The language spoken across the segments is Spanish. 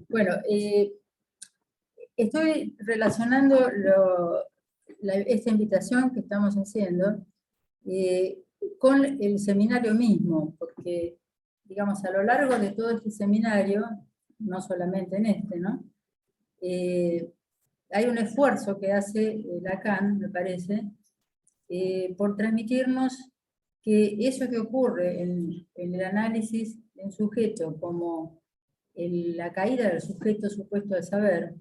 Bueno, estoy relacionando esta invitación que estamos haciendo con el seminario mismo, porque, digamos, a lo largo de todo este seminario, no solamente en este, ¿no? Hay un esfuerzo que hace Lacan, me parece, por transmitirnos que eso que ocurre en el análisis de un sujeto, como la caída del sujeto supuesto del saber,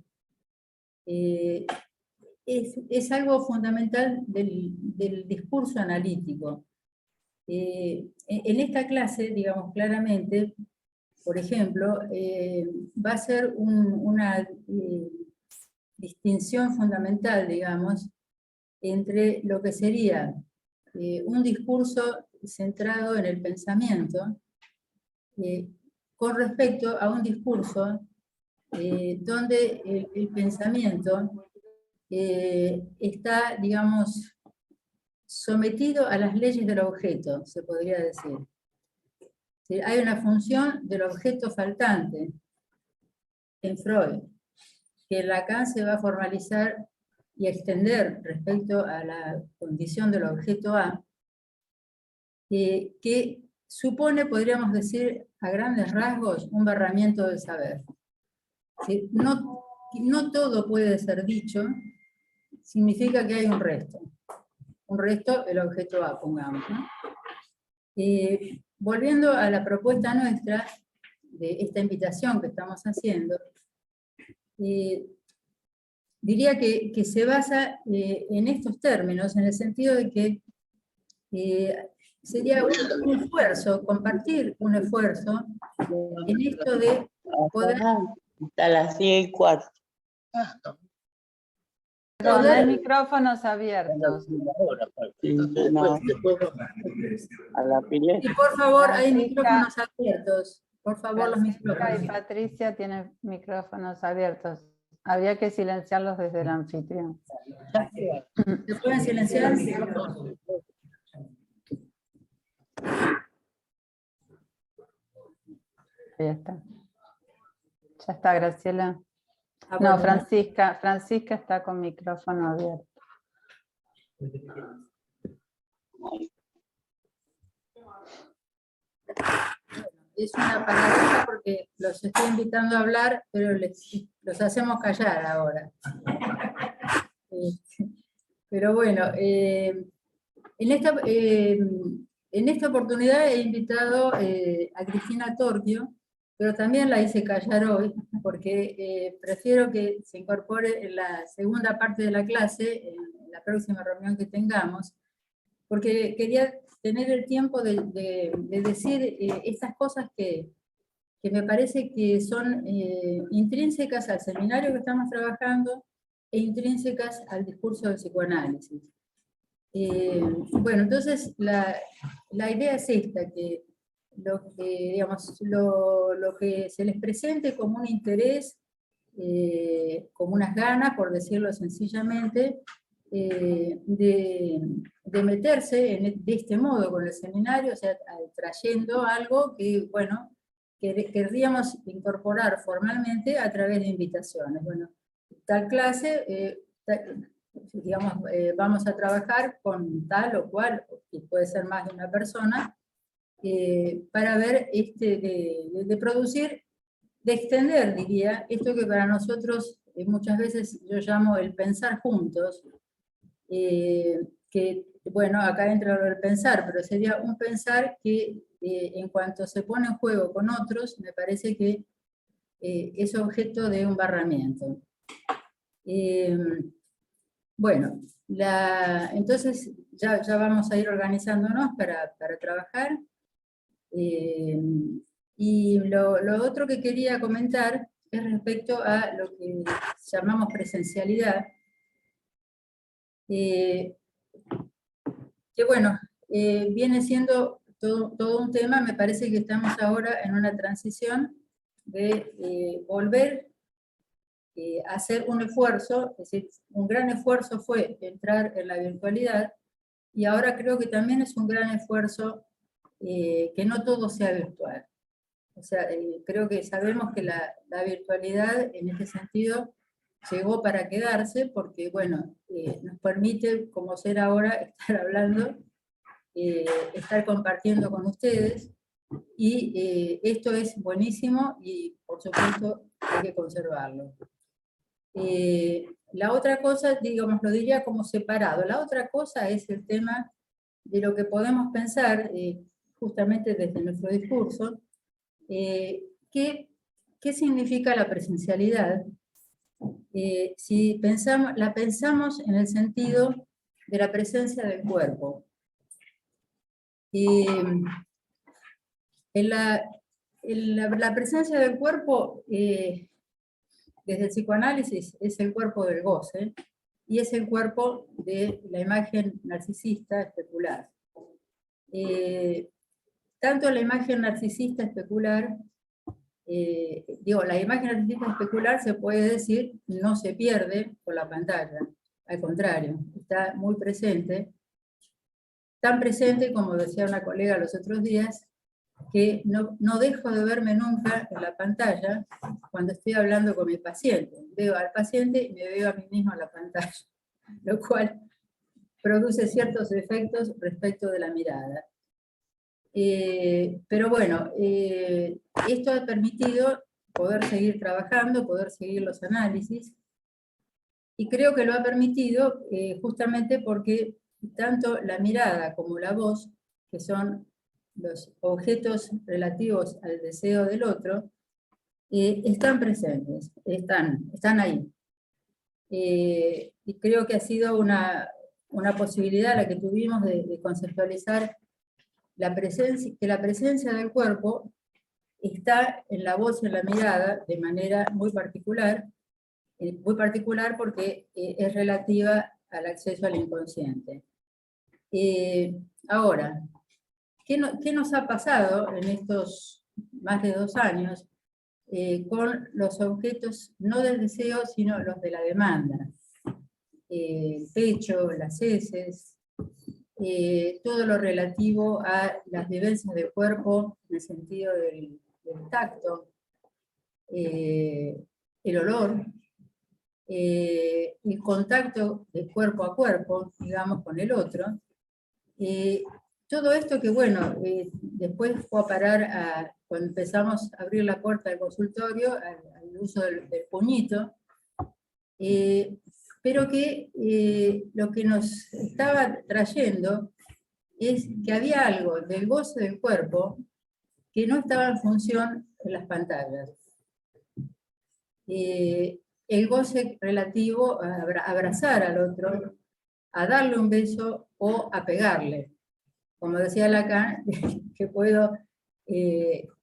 es algo fundamental del discurso analítico. En esta clase, digamos claramente, por ejemplo, va a ser una distinción fundamental, digamos, entre lo que sería un discurso centrado en el pensamiento, con respecto a un discurso donde el pensamiento está, digamos, sometido a las leyes del objeto, se podría decir. Hay una función del objeto faltante en Freud, que Lacan se va a formalizar y extender respecto a la condición del objeto A, que supone, podríamos decir, a grandes rasgos, un barramiento del saber. ¿Sí? No todo puede ser dicho, significa que hay un resto. Un resto, el objeto A, pongamos, ¿no? Volviendo a la propuesta nuestra, de esta invitación que estamos haciendo, diría que se basa en estos términos, en el sentido de que sería un esfuerzo, compartir un esfuerzo en esto de poder... Hasta las 10:15. No hay micrófonos abiertos. No. A la Y por favor, hay Francisca, micrófonos abiertos. Por favor, los Francisca micrófonos. y Patricia tienen micrófonos abiertos. Habría que silenciarlos desde el anfitrión. ¿Se pueden silenciar? Ahí está. Ya está, Graciela. Ah, No, bueno. Francisca está con micrófono abierto. Es una paradoja porque los estoy invitando a hablar, pero los hacemos callar ahora. Pero bueno, en esta oportunidad he invitado a Cristina Torquio, pero también la hice callar hoy, porque prefiero que se incorpore en la segunda parte de la clase, en la próxima reunión que tengamos, porque quería tener el tiempo de decir estas cosas que me parece que son intrínsecas al seminario que estamos trabajando e intrínsecas al discurso del psicoanálisis. Bueno, entonces la idea es esta, que digamos, lo que se les presente como un interés, como unas ganas, por decirlo sencillamente, de meterse de este modo con el seminario, o sea, trayendo algo que, bueno, que querríamos incorporar formalmente a través de invitaciones. Bueno, tal clase, digamos, vamos a trabajar con tal o cual, que puede ser más de una persona, para ver, de producir, de extender, diría, esto que para nosotros muchas veces yo llamo el pensar juntos, que, bueno, acá entra lo del pensar, pero sería un pensar que en cuanto se pone en juego con otros, me parece que es objeto de un barramiento. Bueno, entonces ya vamos a ir organizándonos para trabajar. Y lo otro que quería comentar es respecto a lo que llamamos presencialidad, que bueno, viene siendo todo un tema. Me parece que estamos ahora en una transición de volver a hacer un esfuerzo, es decir, un gran esfuerzo fue entrar en la virtualidad, y ahora creo que también es un gran esfuerzo que no todo sea virtual. O sea, creo que sabemos que la virtualidad en este sentido llegó para quedarse porque, bueno, nos permite, como ser ahora, estar hablando, estar compartiendo con ustedes, y esto es buenísimo y, por supuesto, hay que conservarlo. La otra cosa, digamos, lo diría como separado. La otra cosa es el tema de lo que podemos pensar, justamente desde nuestro discurso, ¿qué significa la presencialidad? Si la pensamos en el sentido de la presencia del cuerpo. La presencia del cuerpo, desde el psicoanálisis, es el cuerpo del goce, y es el cuerpo de la imagen narcisista especular. Tanto la imagen narcisista especular, la imagen narcisista especular se puede decir no se pierde por la pantalla, al contrario, está muy presente, tan presente como decía una colega los otros días, que no dejo de verme nunca en la pantalla cuando estoy hablando con mi paciente. Veo al paciente y me veo a mí mismo en la pantalla, lo cual produce ciertos efectos respecto de la mirada. Pero bueno, esto ha permitido poder seguir trabajando, poder seguir los análisis, y creo que lo ha permitido justamente porque tanto la mirada como la voz, que son los objetos relativos al deseo del otro, están presentes, están ahí. Y creo que ha sido una posibilidad la que tuvimos de conceptualizar que la presencia del cuerpo está en la voz y en la mirada de manera muy particular porque es relativa al acceso al inconsciente. Ahora, ¿qué nos ha pasado en estos más de 2 años con los objetos no del deseo, sino los de la demanda? El pecho, las heces, todo lo relativo a las vivencias del cuerpo en el sentido del tacto, el olor, el contacto de cuerpo a cuerpo, digamos, con el otro. Todo esto que, bueno, después fue a parar cuando empezamos a abrir la puerta del consultorio, al uso del puñito, pero que lo que nos estaba trayendo es que había algo del goce del cuerpo que no estaba en función en las pantallas. El goce relativo a abrazar al otro, a darle un beso o a pegarle. Como decía Lacan, que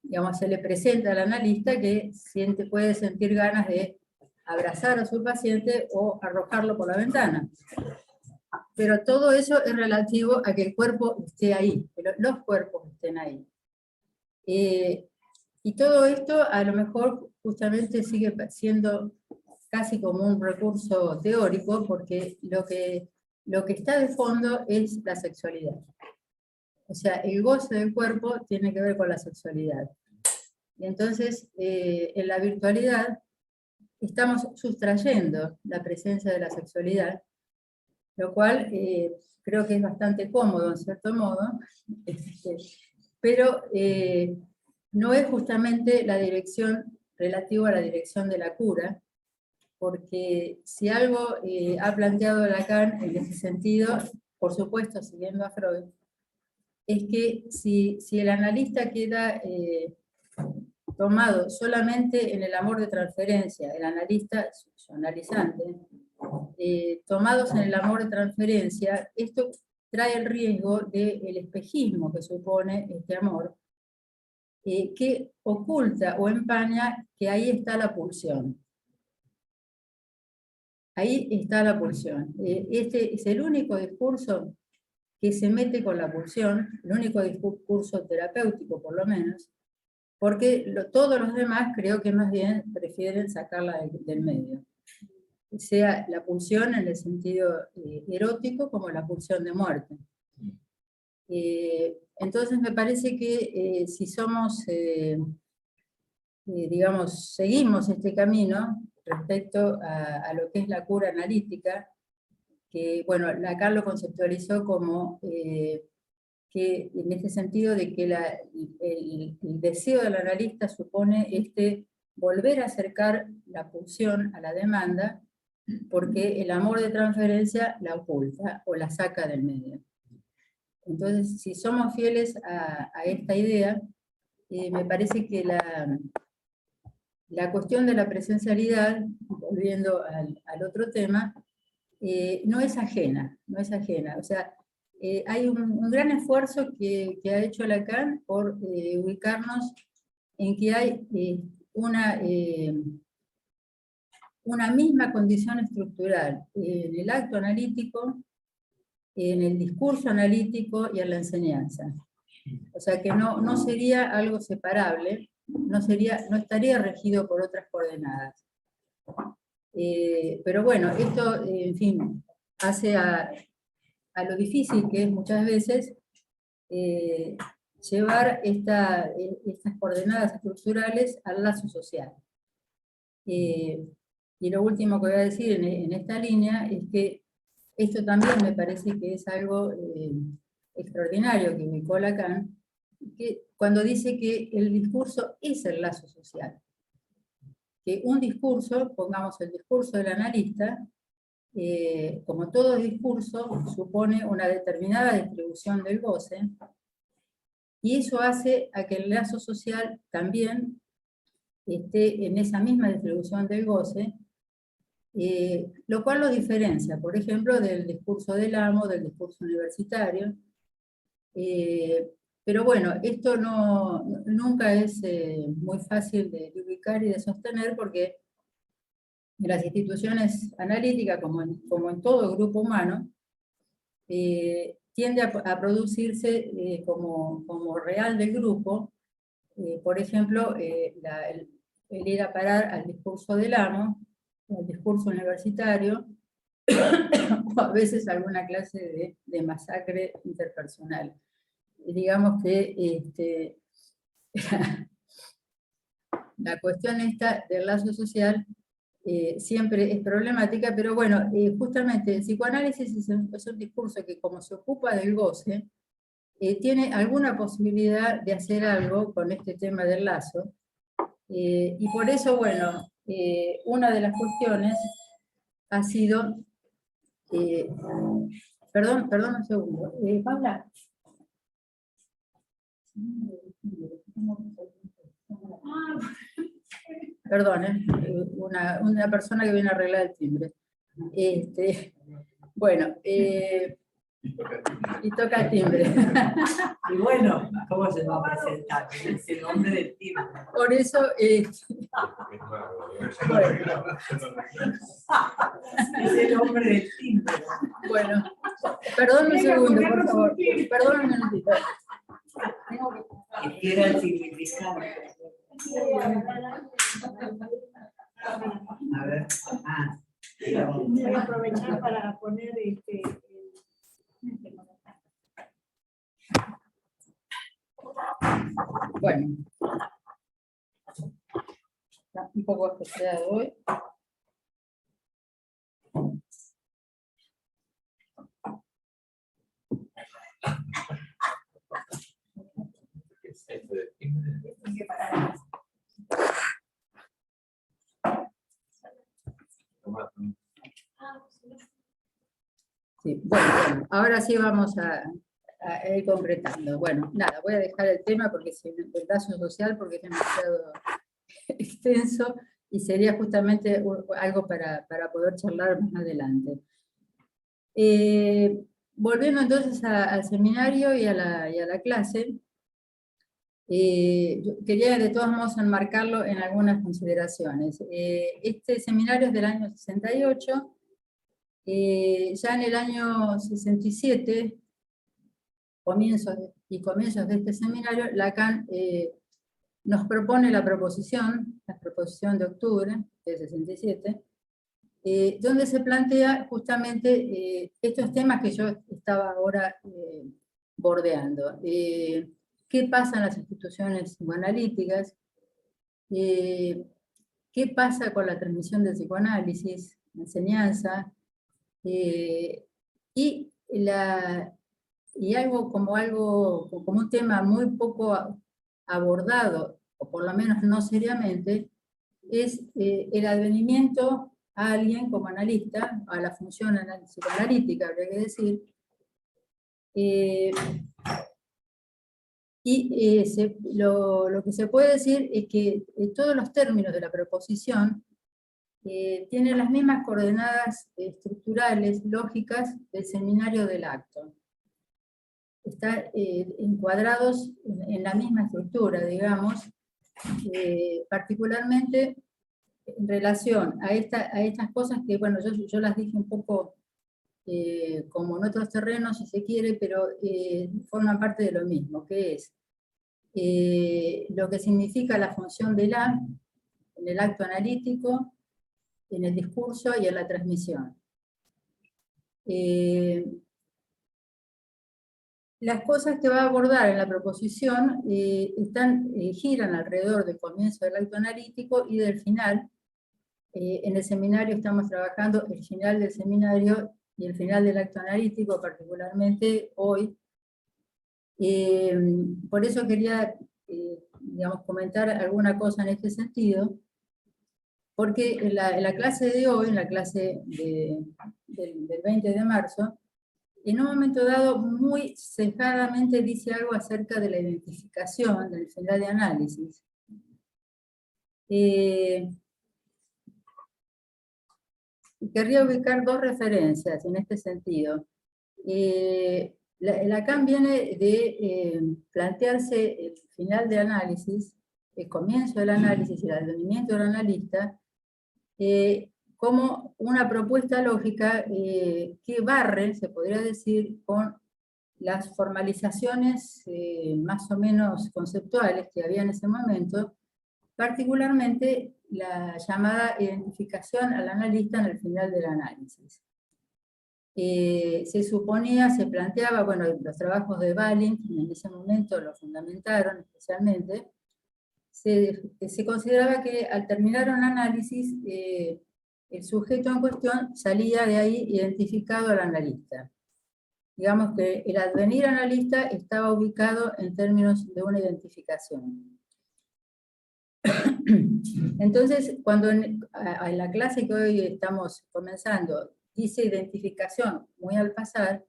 digamos, se le presenta al analista que puede sentir ganas de abrazar a su paciente o arrojarlo por la ventana. Pero todo eso es relativo a que el cuerpo esté ahí, que los cuerpos estén ahí. Y todo esto a lo mejor justamente sigue siendo casi como un recurso teórico, porque lo que está de fondo es la sexualidad. O sea, el goce del cuerpo tiene que ver con la sexualidad. Y entonces, en la virtualidad, estamos sustrayendo la presencia de la sexualidad, lo cual creo que es bastante cómodo, en cierto modo, pero no es justamente la dirección relativa a la dirección de la cura, porque si algo ha planteado Lacan en ese sentido, por supuesto siguiendo a Freud, es que si el analista queda tomado solamente en el amor de transferencia, el analista, su analizante, tomados en el amor de transferencia, esto trae el riesgo del espejismo que supone este amor, que oculta o empaña que ahí está la pulsión. Ahí está la pulsión. Este es el único discurso que se mete con la pulsión, el único discurso terapéutico por lo menos, porque todos los demás creo que más bien prefieren sacarla del medio. Sea la pulsión en el sentido erótico como la pulsión de muerte. Entonces me parece que si somos digamos, seguimos este camino respecto a lo que es la cura analítica, que, bueno, Lacan lo conceptualizó como que en este sentido de que el deseo del analista supone volver a acercar la pulsión a la demanda, porque el amor de transferencia la oculta o la saca del medio. Entonces, si somos fieles a esta idea, me parece que la cuestión de la presencialidad, volviendo al otro tema, no es ajena, o sea, hay un gran esfuerzo que ha hecho Lacan por ubicarnos en que hay una misma condición estructural en el acto analítico, en el discurso analítico y en la enseñanza. O sea que no sería algo separable, no estaría regido por otras coordenadas. Pero bueno, esto, en fin, hace a lo difícil que es muchas veces llevar estas coordenadas estructurales al lazo social. Y lo último que voy a decir en esta línea es que esto también me parece que es algo extraordinario que ubicó Lacan, que cuando dice que el discurso es el lazo social. Que un discurso, pongamos el discurso del analista, como todo discurso, supone una determinada distribución del goce, y eso hace a que el lazo social también esté en esa misma distribución del goce, lo cual lo diferencia, por ejemplo, del discurso del amo, del discurso universitario. Pero bueno, esto nunca es muy fácil de ubicar y de sostener, porque en las instituciones analíticas, como en todo grupo humano, tiende a producirse como real del grupo, por ejemplo, el ir a parar al discurso del amo, al discurso universitario, o a veces alguna clase de masacre interpersonal. Digamos que la cuestión esta del lazo social siempre es problemática, pero bueno, justamente el psicoanálisis es un discurso que, como se ocupa del goce, tiene alguna posibilidad de hacer algo con este tema del lazo, y por eso, bueno, una de las cuestiones ha sido, perdón un segundo, Paula. Perdón, una persona que viene a arreglar el timbre. Bueno, y toca el timbre. Y bueno, ¿cómo se va a presentar? Es el hombre del timbre. Por eso, bueno. Es el hombre del timbre. Bueno, perdón un segundo, por favor. Perdón un minutito. Que era el significado. A ver. Voy a aprovechar para poner Bueno. Está un poco especial hoy. Sí, bueno, ahora sí vamos a ir concretando. Bueno, nada, voy a dejar el tema porque el lazo social, porque es demasiado extenso y sería justamente algo para poder charlar más adelante. Volviendo entonces al seminario y a la clase, yo quería de todos modos enmarcarlo en algunas consideraciones. Este seminario es del año 68, ya en el año 67, comienzos de este seminario, Lacan nos propone la proposición de octubre del 67, donde se plantea justamente estos temas que yo estaba ahora bordeando. ¿Qué pasa en las instituciones psicoanalíticas? qué pasa con la transmisión del psicoanálisis, la enseñanza, y algo como un tema muy poco abordado, o por lo menos no seriamente, es el advenimiento a alguien como analista, a la función psicoanalítica, habría que decir, lo que se puede decir es que todos los términos de la proposición tienen las mismas coordenadas estructurales, lógicas, del seminario del acto. Están encuadrados en la misma estructura, digamos, particularmente en relación a estas cosas que, bueno, yo las dije un poco como en otros terrenos, si se quiere, pero forman parte de lo mismo, que es lo que significa la función del A en el acto analítico, en el discurso y en la transmisión. Las cosas que va a abordar en la proposición giran alrededor del comienzo del acto analítico y del final. En el seminario estamos trabajando el final del seminario y el final del acto analítico, particularmente hoy. Por eso quería digamos, comentar alguna cosa en este sentido, porque en la clase de hoy, en la clase del 20 de marzo, en un momento dado, muy cejadamente dice algo acerca de la identificación del final de análisis. Querría ubicar dos referencias en este sentido. Lacan viene de plantearse el final de análisis, el comienzo del análisis y el advenimiento del analista, como una propuesta lógica que barre, se podría decir, con las formalizaciones más o menos conceptuales que había en ese momento, particularmente la llamada identificación al analista en el final del análisis. Se planteaba, bueno, los trabajos de Balint en ese momento lo fundamentaron especialmente, se consideraba que al terminar un análisis, el sujeto en cuestión salía de ahí identificado al analista. Digamos que el advenir analista estaba ubicado en términos de una identificación. Entonces, cuando en la clase que hoy estamos comenzando dice identificación muy al pasar,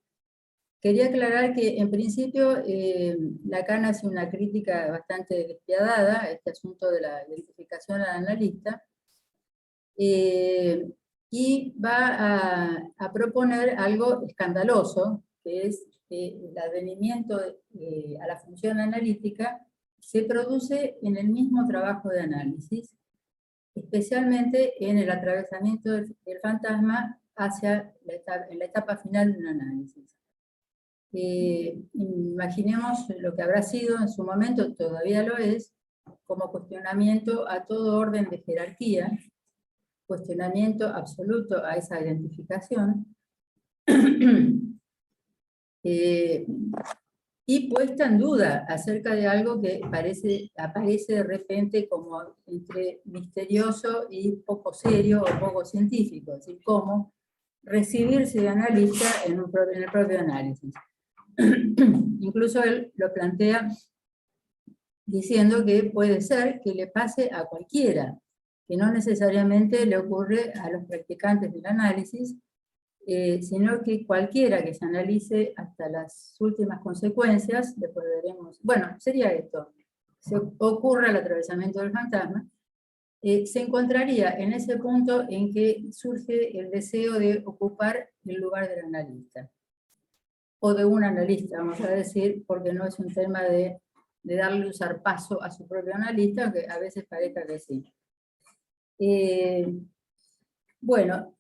quería aclarar que en principio Lacan hace una crítica bastante despiadada a este asunto de la identificación al analista, y va a proponer algo escandaloso, que es que el advenimiento a la función analítica se produce en el mismo trabajo de análisis, especialmente en el atravesamiento del fantasma hacia la etapa final de un análisis. Imaginemos lo que habrá sido en su momento, todavía lo es, como cuestionamiento a todo orden de jerarquía, cuestionamiento absoluto a esa identificación, y puesta en duda acerca de algo que aparece de repente como entre misterioso y poco serio o poco científico, es decir, cómo recibirse de analista en el propio análisis. Incluso él lo plantea diciendo que puede ser que le pase a cualquiera, que no necesariamente le ocurre a los practicantes del análisis, sino que cualquiera que se analice hasta las últimas consecuencias, después veremos, bueno, sería esto, se ocurre el atravesamiento del fantasma, se encontraría en ese punto en que surge el deseo de ocupar el lugar del analista, o de un analista, vamos a decir, porque no es un tema de darle un zarpazo a su propio analista, aunque a veces parezca que sí. Bueno,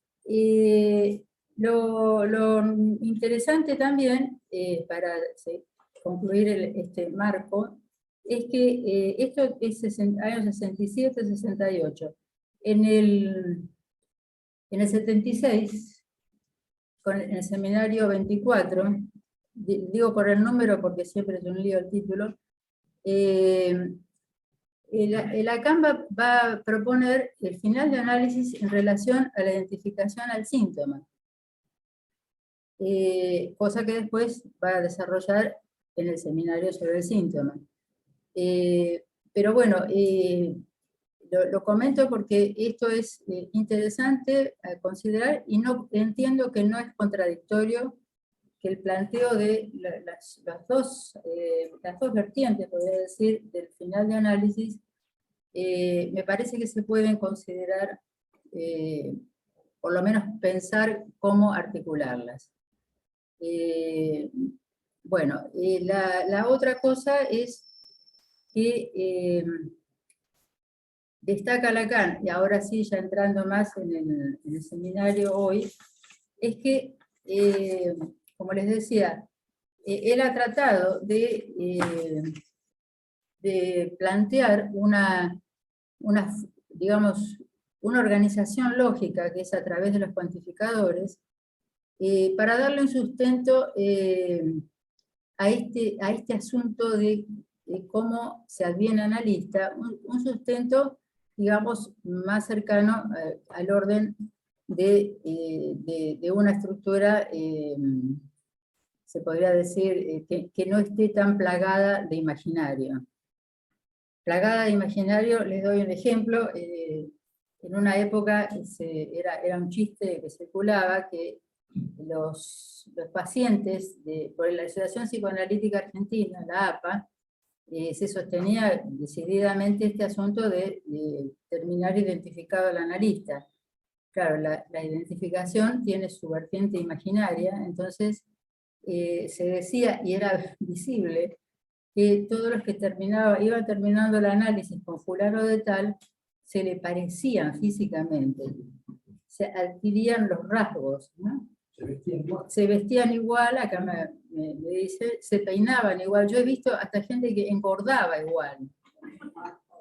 lo interesante también, para concluir este marco, es que esto es años 67-68. En el 76, en el seminario 24, digo por el número porque siempre es un lío el título, Lacan va a proponer el final de análisis en relación a la identificación al síntoma, cosa que después va a desarrollar en el seminario sobre el síntoma. Pero bueno, lo comento porque esto es interesante a considerar, y no entiendo que no es contradictorio que el planteo de las dos vertientes, podría decir, del final de análisis, me parece que se pueden considerar, por lo menos pensar cómo articularlas. Bueno, la otra cosa es que destaca Lacan, y ahora sí, ya entrando más en el seminario hoy, es que, como les decía, él ha tratado de plantear digamos, una organización lógica, que es a través de los cuantificadores, para darle un sustento a este asunto de cómo se adviene analista, un sustento, digamos, más cercano al orden de una estructura, se podría decir, que no esté tan plagada de imaginario. Plagada de imaginario, les doy un ejemplo. En una época era un chiste que circulaba que los pacientes por la Asociación Psicoanalítica Argentina, la APA, se sostenía decididamente este asunto de terminar identificado al analista. Claro, la identificación tiene su vertiente imaginaria, entonces se decía, y era visible, que todos los que iban terminando el análisis con fulano de tal, se le parecían físicamente, se adquirían los rasgos, ¿no? Se vestían igual, acá me dice, se peinaban igual. Yo he visto hasta gente que engordaba igual,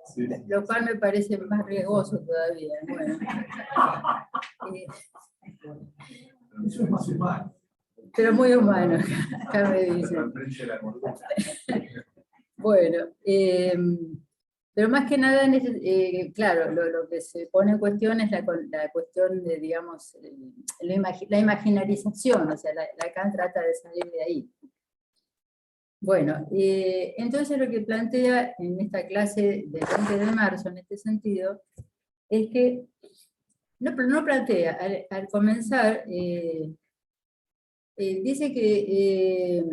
sí, lo cual me parece más riesgoso todavía. Bueno. Eso es más humano. Pero muy humano, acá me dicen. Bueno, pero más que nada, claro, lo que se pone en cuestión es la cuestión de, digamos, la imaginarización, o sea, Lacan trata de salir de ahí. Bueno, entonces lo que plantea en esta clase del 20 de marzo, en este sentido, es que no plantea, al comenzar, dice que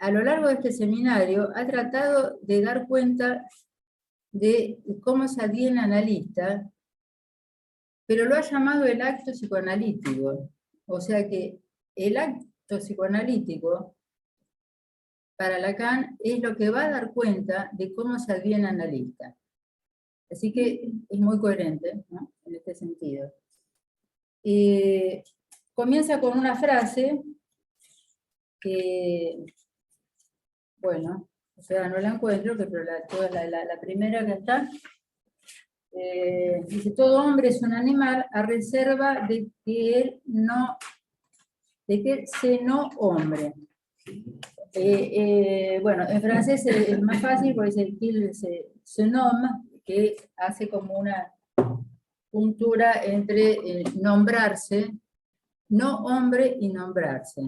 a lo largo de este seminario ha tratado de dar cuenta de cómo se adviene analista, pero lo ha llamado el acto psicoanalítico. O sea que el acto psicoanalítico, para Lacan, es lo que va a dar cuenta de cómo se adviene analista. Así que es muy coherente, ¿no?, en este sentido. Comienza con una frase que, bueno, o sea, no la encuentro, pero la primera que está, dice: todo hombre es un animal a reserva de que él se no hombre. Bueno, en francés es más fácil porque dice qu'il se nomme, que hace como una puntura entre nombrarse, no hombre, y nombrarse.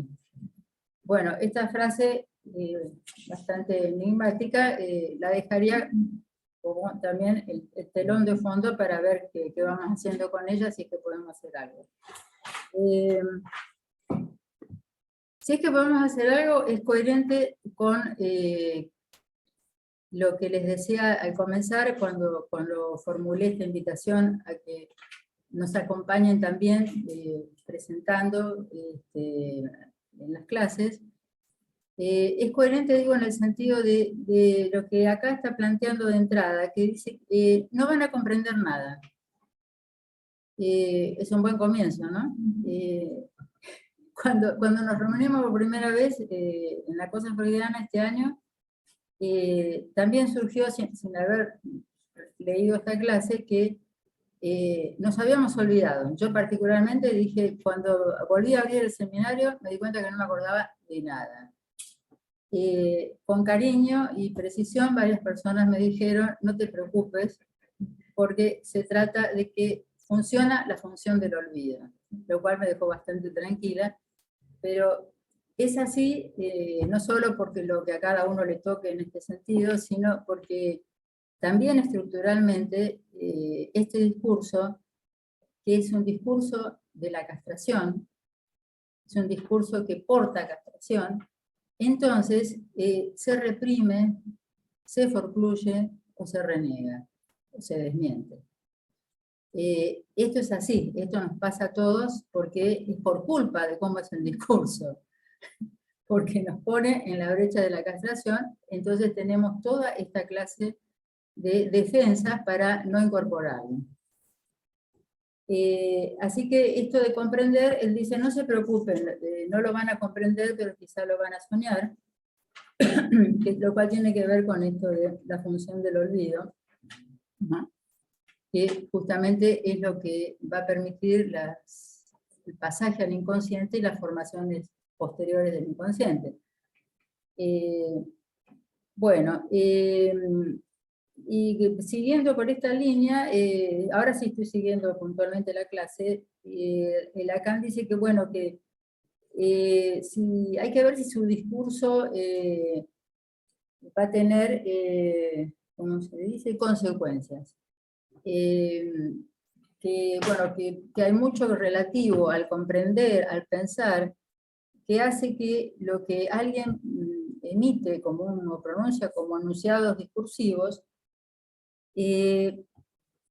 Bueno, esta frase, bastante enigmática, la dejaría como también el telón de fondo para ver qué vamos haciendo con ella, si es que podemos hacer algo. Si es que podemos hacer algo, es coherente con lo que les decía al comenzar, cuando formulé esta invitación a que nos acompañen también presentando en las clases. Es coherente, digo, en el sentido de lo que acá está planteando de entrada, que dice que no van a comprender nada. Es un buen comienzo, ¿no? Cuando nos reunimos por primera vez en la Cosa Freudiana este año, también surgió, sin haber leído esta clase, que nos habíamos olvidado. Yo particularmente dije, cuando volví a abrir el seminario, me di cuenta que no me acordaba de nada. con cariño y precisión varias personas me dijeron, no te preocupes, porque se trata de que funciona la función del olvido, lo cual me dejó bastante tranquila, pero es así no solo porque lo que a cada uno le toque en este sentido, sino porque también estructuralmente este discurso, que es un discurso de la castración, es un discurso que porta castración, entonces se reprime, se forcluye o se reniega, o se desmiente. Esto es así, esto nos pasa a todos porque es por culpa de cómo es el discurso, porque nos pone en la brecha de la castración, entonces tenemos toda esta clase de defensas para no incorporarlo. Así que esto de comprender, él dice, no se preocupen, no lo van a comprender, pero quizá lo van a soñar, lo cual tiene que ver con esto de la función del olvido, que justamente es lo que va a permitir el pasaje al inconsciente y las formaciones posteriores del inconsciente. Bueno, y siguiendo por esta línea, ahora sí estoy siguiendo puntualmente la clase, Lacan dice que, bueno, que hay que ver si su discurso va a tener, ¿cómo se dice?, consecuencias. Bueno, que hay mucho relativo al comprender, al pensar, que hace que lo que alguien emite o pronuncia como enunciados discursivos,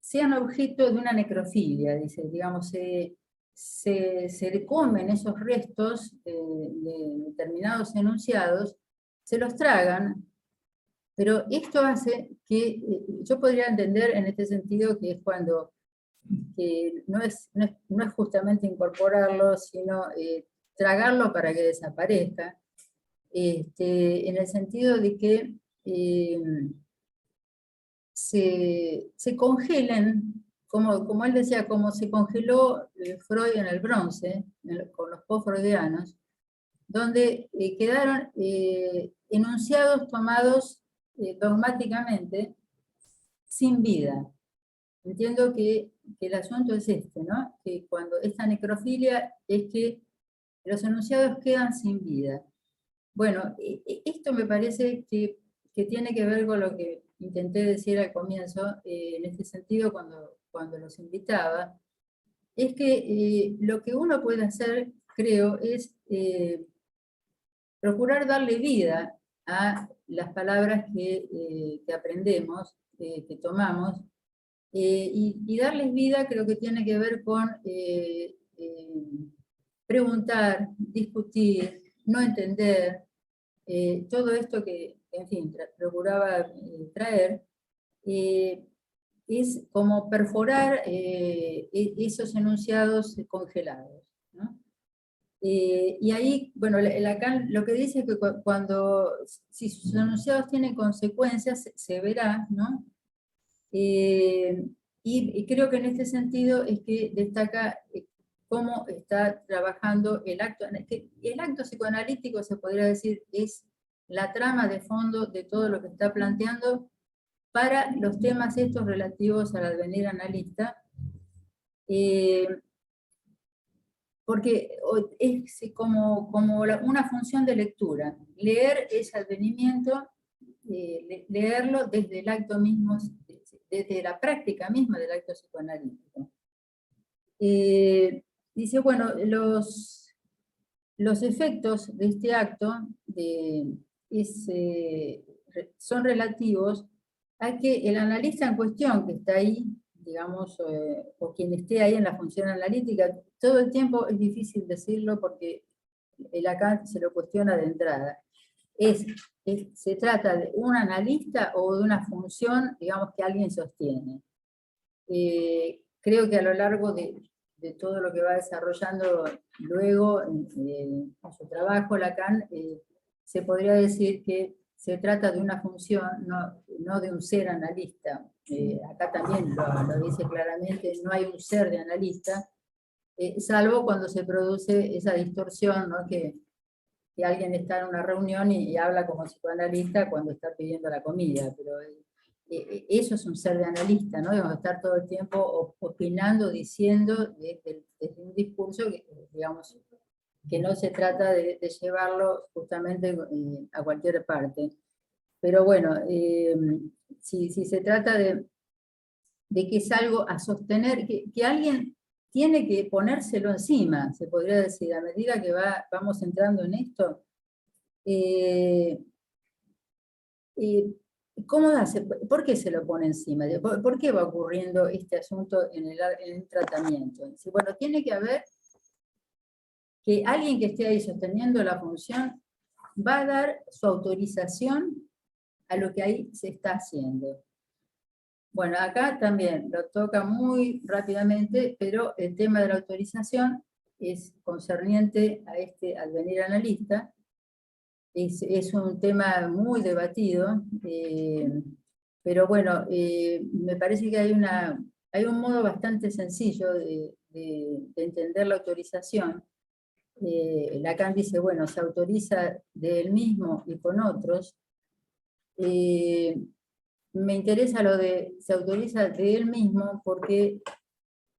sean objeto de una necrofilia, dice, digamos, se comen esos restos de determinados enunciados, se los tragan, pero esto hace que, yo podría entender en este sentido que es cuando, que no es justamente incorporarlo, sino tragarlo para que desaparezca, en el sentido de que se congelen, como él decía, como se congeló Freud en el bronce, con los post-freudianos, donde quedaron enunciados tomados dogmáticamente sin vida. Entiendo que el asunto es este, ¿no? Que cuando esta necrofilia es que los enunciados quedan sin vida. Bueno, esto me parece que tiene que ver con lo que intenté decir al comienzo, en este sentido cuando los invitaba, es que lo que uno puede hacer, creo, es procurar darle vida a las palabras que aprendemos, que tomamos, y darles vida creo que tiene que ver con preguntar, discutir, no entender, todo esto que, en fin, procuraba traer, es como perforar esos enunciados congelados, ¿no? Y ahí, bueno, Lacan lo que dice es que si sus enunciados tienen consecuencias, se verá, ¿no? Y creo que en este sentido es que destaca cómo está trabajando el acto. El acto psicoanalítico, se podría decir, es la trama de fondo de todo lo que está planteando para los temas estos relativos al advenir analista, porque es como una función de lectura. Leer ese advenimiento, leerlo desde el acto mismo, desde la práctica misma del acto psicoanalítico. Dice, bueno, los efectos de este acto son relativos a que el analista en cuestión que está ahí, digamos, o quien esté ahí en la función analítica, todo el tiempo es difícil decirlo porque el Lacan se lo cuestiona de entrada. ¿Se trata de un analista o de una función, digamos, que alguien sostiene? Creo que a lo largo de todo lo que va desarrollando luego en su trabajo, Lacan, se podría decir que se trata de una función, no de un ser analista. Acá también lo dice claramente, no hay un ser de analista, salvo cuando se produce esa distorsión, ¿no? que que alguien está en una reunión y habla como psicoanalista cuando está pidiendo la comida, pero eso es un ser de analista, ¿no? Debemos estar todo el tiempo opinando, diciendo, desde un discurso que, digamos, que no se trata de llevarlo justamente a cualquier parte. Pero bueno, si se trata de que es algo a sostener, que alguien tiene que ponérselo encima, se podría decir, a medida que vamos entrando en esto. ¿Cómo hace? ¿Por qué se lo pone encima? ¿Por qué va ocurriendo este asunto en el tratamiento? Bueno, tiene que haber que alguien que esté ahí sosteniendo la función va a dar su autorización a lo que ahí se está haciendo. Bueno, acá también lo toca muy rápidamente, pero el tema de la autorización es concerniente a al venir analista. Es un tema muy debatido, pero bueno, me parece que hay un modo bastante sencillo de entender la autorización. Lacan dice, bueno, se autoriza de él mismo y con otros. Me interesa lo de se autoriza de él mismo porque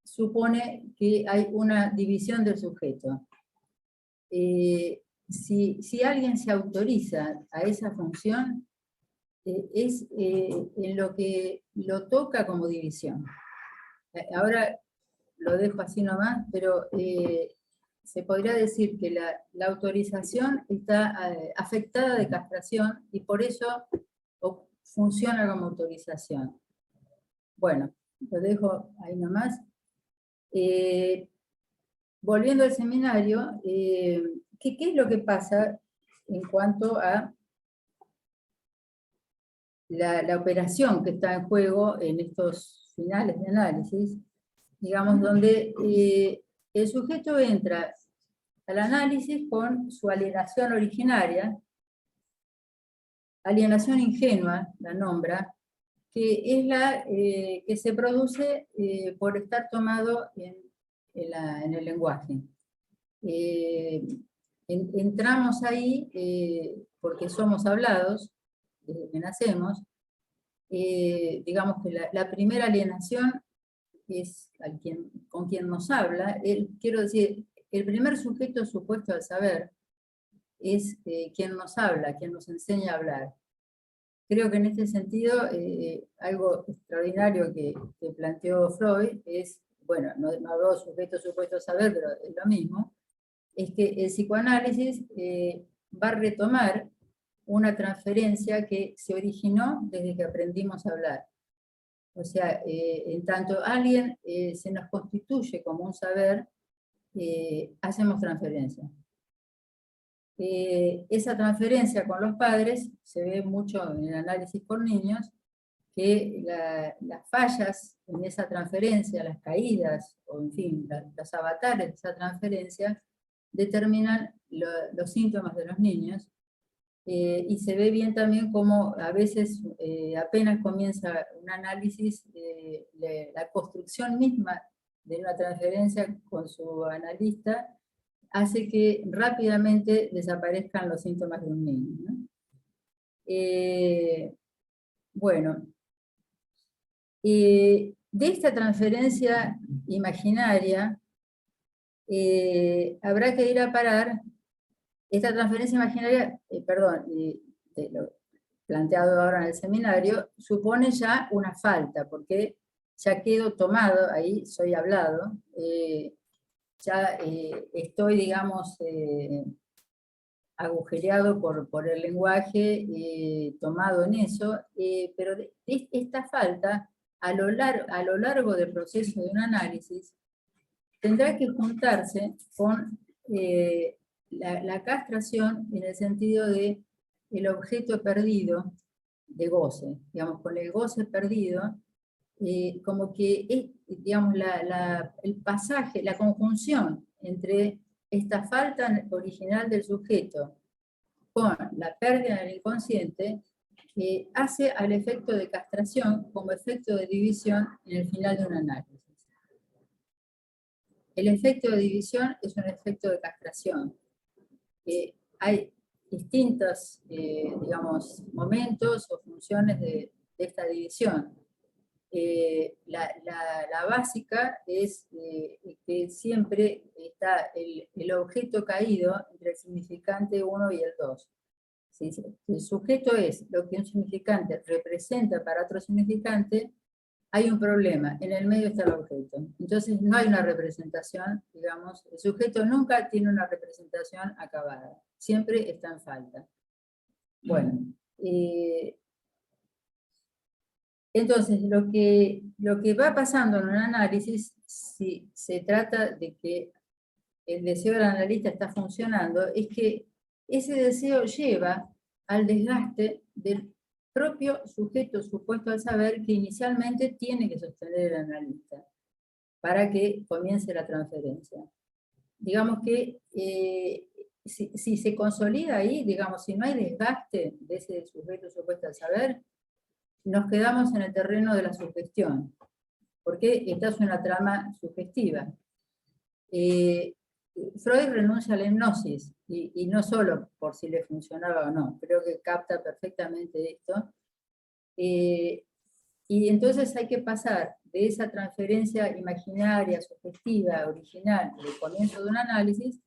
supone que hay una división del sujeto. Si alguien se autoriza a esa función, es en lo que lo toca como división. Ahora lo dejo así nomás, pero se podría decir que la autorización está afectada de castración y por eso funciona como autorización. Bueno, lo dejo ahí nomás. Volviendo al seminario, ¿qué es lo que pasa en cuanto a la operación que está en juego en estos finales de análisis? Digamos, donde el sujeto entra al análisis con su alienación originaria, alienación ingenua, la nombra, que es la que se produce por estar tomado en el lenguaje. Entramos ahí porque somos hablados, desde que nacemos. Digamos que la primera alienación es con quien nos habla. Quiero decir, el primer sujeto supuesto al saber es quien nos habla, quien nos enseña a hablar. Creo que en este sentido, algo extraordinario que planteó Freud es, bueno, no habló sujeto supuesto al saber, pero es lo mismo, es que el psicoanálisis va a retomar una transferencia que se originó desde que aprendimos a hablar. O sea, en tanto alguien se nos constituye como un saber, hacemos transferencia. Esa transferencia con los padres se ve mucho en el análisis por niños, que las fallas en esa transferencia, las caídas, o en fin, los avatares de esa transferencia, determinan los síntomas de los niños, y se ve bien también como a veces apenas comienza un análisis, la construcción misma de una transferencia con su analista hace que rápidamente desaparezcan los síntomas de un niño, ¿no? Bueno, de esta transferencia imaginaria habrá que ir a parar. Esta transferencia imaginaria, lo planteado ahora en el seminario, supone ya una falta, porque ya quedo tomado, ahí soy hablado, ya estoy, digamos, agujereado por el lenguaje, tomado en eso, pero esta falta, a lo largo del proceso de un análisis, tendrá que juntarse con la castración en el sentido de el objeto perdido de goce, digamos, con el goce perdido, como que es, digamos, el pasaje, la conjunción entre esta falta original del sujeto con la pérdida del inconsciente, hace al efecto de castración como efecto de división en el final de un análisis. El efecto de división es un efecto de castración. distintos, digamos, momentos o funciones de esta división. La básica es que siempre está el objeto caído entre el significante 1 y el 2. Si el sujeto es lo que un significante representa para otro significante, hay un problema, en el medio está el objeto. Entonces no hay una representación, digamos, el sujeto nunca tiene una representación acabada, siempre está en falta. Bueno, entonces lo que va pasando en un análisis, si se trata de que el deseo del analista está funcionando, es que ese deseo lleva al desgaste del propio sujeto supuesto al saber que inicialmente tiene que sostener el analista para que comience la transferencia. Digamos que si se consolida ahí, digamos, si no hay desgaste de ese sujeto supuesto al saber, nos quedamos en el terreno de la sugestión, porque esta es una trama sugestiva. Freud renuncia a la hipnosis, y no solo por si le funcionaba o no, creo que capta perfectamente esto. Y entonces hay que pasar de esa transferencia imaginaria, sugestiva, original, del comienzo de un análisis,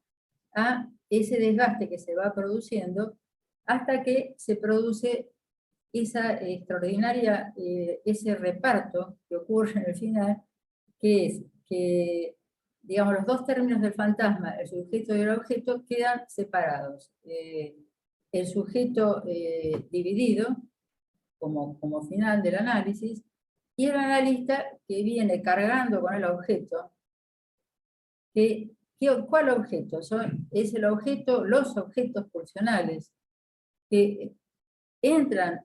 a ese desgaste que se va produciendo, hasta que se produce esa extraordinaria, ese reparto que ocurre en el final, que es que, digamos, los dos términos del fantasma, el sujeto y el objeto, quedan separados. El sujeto dividido, como final del análisis, y el analista que viene cargando con el objeto. ¿Cuál objeto? Es el objeto, los objetos pulsionales, que entran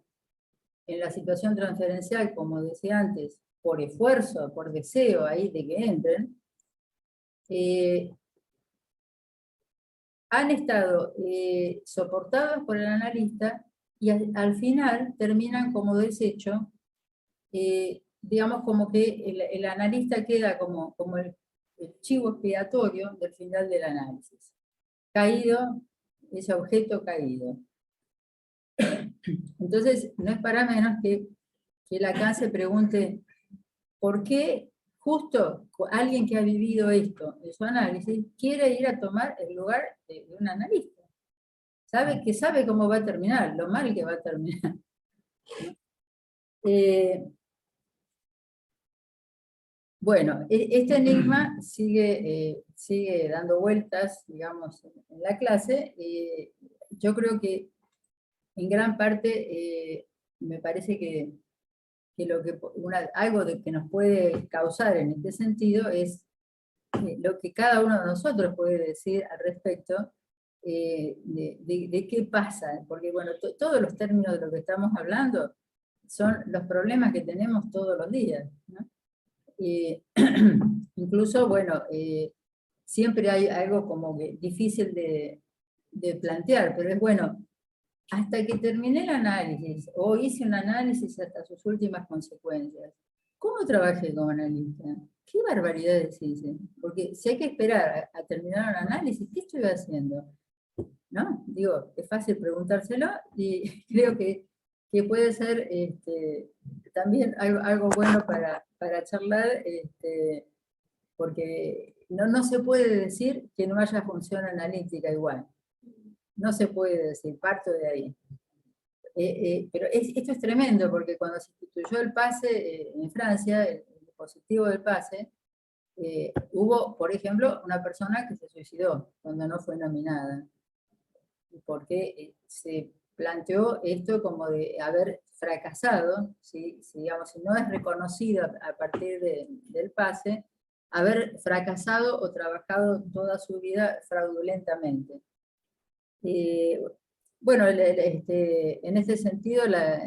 en la situación transferencial, como decía antes, por esfuerzo, por deseo ahí de que entren, han estado soportados por el analista y al final terminan como desecho, digamos como que el analista queda como el chivo expiatorio del final del análisis. Caído, ese objeto caído. Entonces, no es para menos que Lacan se pregunte, ¿por qué justo alguien que ha vivido esto en su análisis quiere ir a tomar el lugar de un analista? Que sabe cómo va a terminar, lo mal que va a terminar. Bueno, este enigma sigue dando vueltas, digamos, en la clase. Yo creo que en gran parte me parece que algo que nos puede causar en este sentido es lo que cada uno de nosotros puede decir al respecto de qué pasa, porque bueno, todos los términos de lo que estamos hablando son los problemas que tenemos todos los días, ¿no? Incluso, bueno, siempre hay algo como que difícil de plantear, pero es bueno, hasta que terminé el análisis, o hice un análisis hasta sus últimas consecuencias, ¿cómo trabajé como analista? ¿Qué barbaridades hice? Porque si hay que esperar a terminar un análisis, ¿qué estoy haciendo? ¿No? Digo, es fácil preguntárselo, y creo que puede ser también algo bueno para charlar, porque no se puede decir que no haya función analítica igual. No se puede decir, parto de ahí. Pero esto es tremendo, porque cuando se instituyó el PASE en Francia, el dispositivo del PASE, hubo, por ejemplo, una persona que se suicidó cuando no fue nominada, porque se planteó esto como de haber fracasado, si no es reconocido a partir del PASE, haber fracasado o trabajado toda su vida fraudulentamente. Bueno, en este sentido, la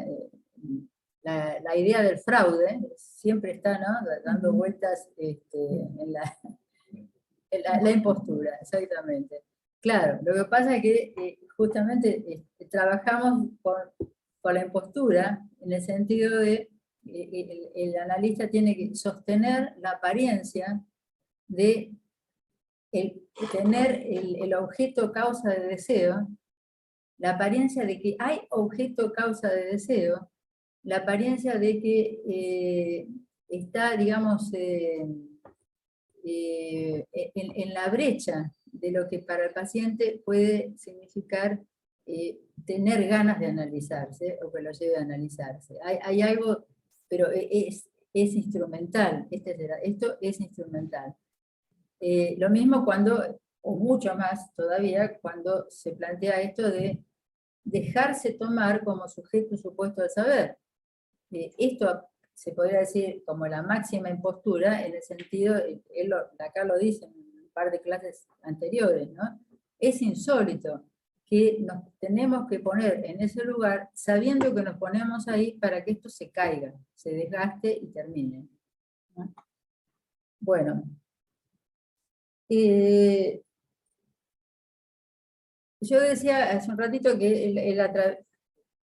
idea del fraude siempre está, ¿no?, dando vueltas en la impostura, exactamente. Claro, lo que pasa es que justamente trabajamos con la impostura en el sentido de el analista tiene que sostener la apariencia de tener el objeto causa de deseo la apariencia de que hay objeto causa de deseo, la apariencia de que está, digamos, en la brecha de lo que para el paciente puede significar tener ganas de analizarse o que lo lleve a analizarse. Hay algo, pero es instrumental, esto es instrumental. Lo mismo cuando, o mucho más todavía, cuando se plantea esto de dejarse tomar como sujeto supuesto al saber. Esto se podría decir como la máxima impostura, en el sentido, acá lo dice en un par de clases anteriores, ¿no? Es insólito que nos tenemos que poner en ese lugar sabiendo que nos ponemos ahí para que esto se caiga, se desgaste y termine, ¿no? Bueno, yo decía hace un ratito que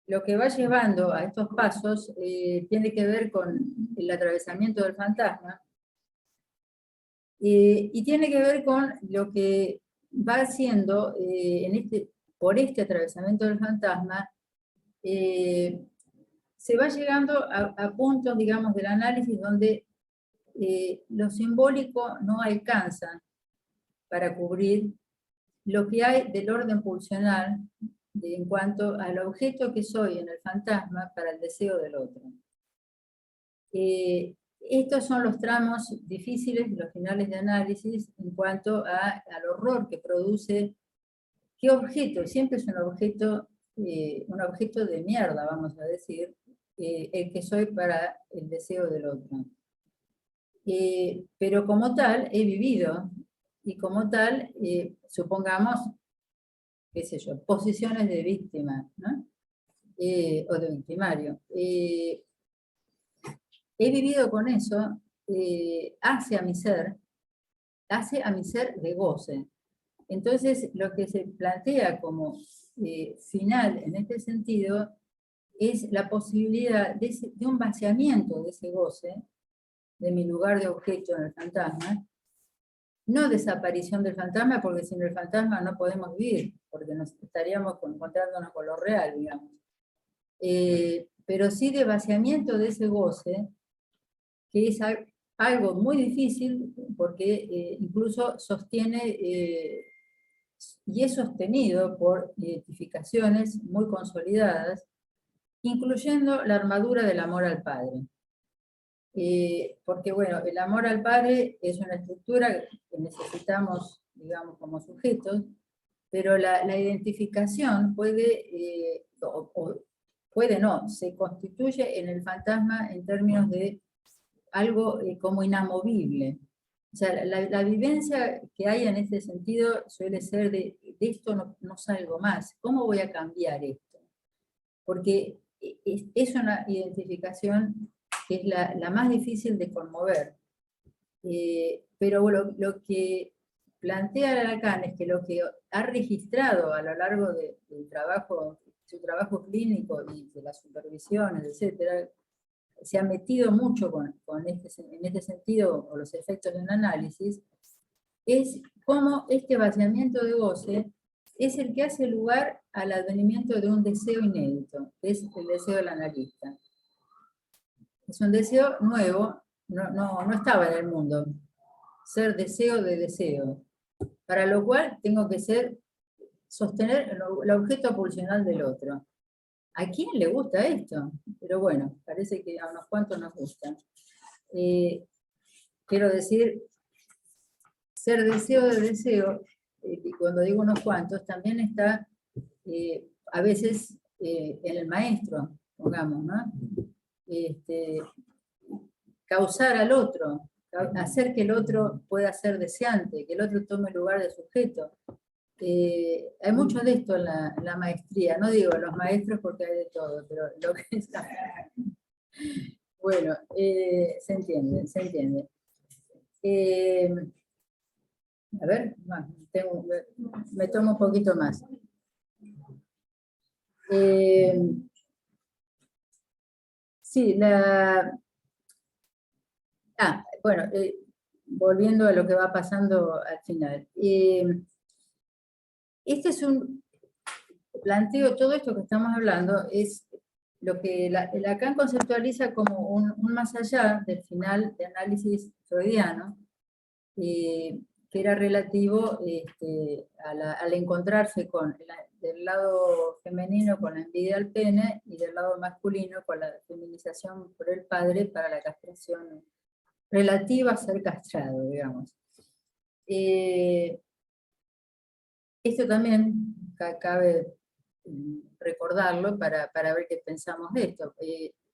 lo que va llevando a estos pasos tiene que ver con el atravesamiento del fantasma, y tiene que ver con lo que va haciendo por este atravesamiento del fantasma, se va llegando a puntos, digamos, del análisis donde lo simbólico no alcanza para cubrir lo que hay del orden pulsional en cuanto al objeto que soy en el fantasma para el deseo del otro. Estos son los tramos difíciles, los finales de análisis, en cuanto al horror que produce. ¿Qué objeto? Siempre es un objeto de mierda, vamos a decir, el que soy para el deseo del otro. Pero como tal, he vivido, y como tal, supongamos, qué sé yo, posiciones de víctima, ¿no? O de victimario. He vivido con eso, hace a mi ser de goce. Entonces, lo que se plantea como final en este sentido es la posibilidad de un vaciamiento de ese goce, de mi lugar de objeto en el fantasma, no desaparición del fantasma, porque sin el fantasma no podemos vivir, porque nos estaríamos encontrándonos con lo real, digamos. Pero sí de vaciamiento de ese goce, que es algo muy difícil, porque incluso sostiene, y es sostenido por identificaciones muy consolidadas, incluyendo la armadura del amor al Padre. Porque bueno, el amor al Padre es una estructura que necesitamos, digamos, como sujetos, pero la identificación puede, puede no, se constituye en el fantasma en términos de algo como inamovible. O sea, la vivencia que hay en este sentido suele ser de esto no salgo más. ¿Cómo voy a cambiar esto? Porque es una identificación que es la más difícil de conmover. Pero lo que plantea Lacan es que lo que ha registrado a lo largo de su trabajo clínico y de las supervisiones, etc., se ha metido mucho en este sentido, o los efectos de un análisis, es cómo este vaciamiento de goce es el que hace lugar al advenimiento de un deseo inédito, que es el deseo del analista. Es un deseo nuevo, no estaba en el mundo. Ser deseo de deseo. Para lo cual tengo que sostener el objeto pulsional del otro. ¿A quién le gusta esto? Pero bueno, parece que a unos cuantos nos gusta. Quiero decir, ser deseo de deseo, y cuando digo unos cuantos, también está a veces en el maestro, pongamos, ¿no? Causar al otro, hacer que el otro pueda ser deseante, que el otro tome el lugar de sujeto. Hay mucho de esto en la maestría, no digo los maestros porque hay de todo, pero lo que es bueno, se entiende, se entiende. A ver, me tomo un poquito más. Sí, bueno, volviendo a lo que va pasando al final. Este es planteo todo esto que estamos hablando, es lo que Lacan conceptualiza como un más allá del final de análisis freudiano, que era relativo al encontrarse del lado femenino con la envidia al pene y del lado masculino con la feminización por el padre para la castración relativa a ser castrado, digamos. Esto también cabe recordarlo para ver qué pensamos de esto.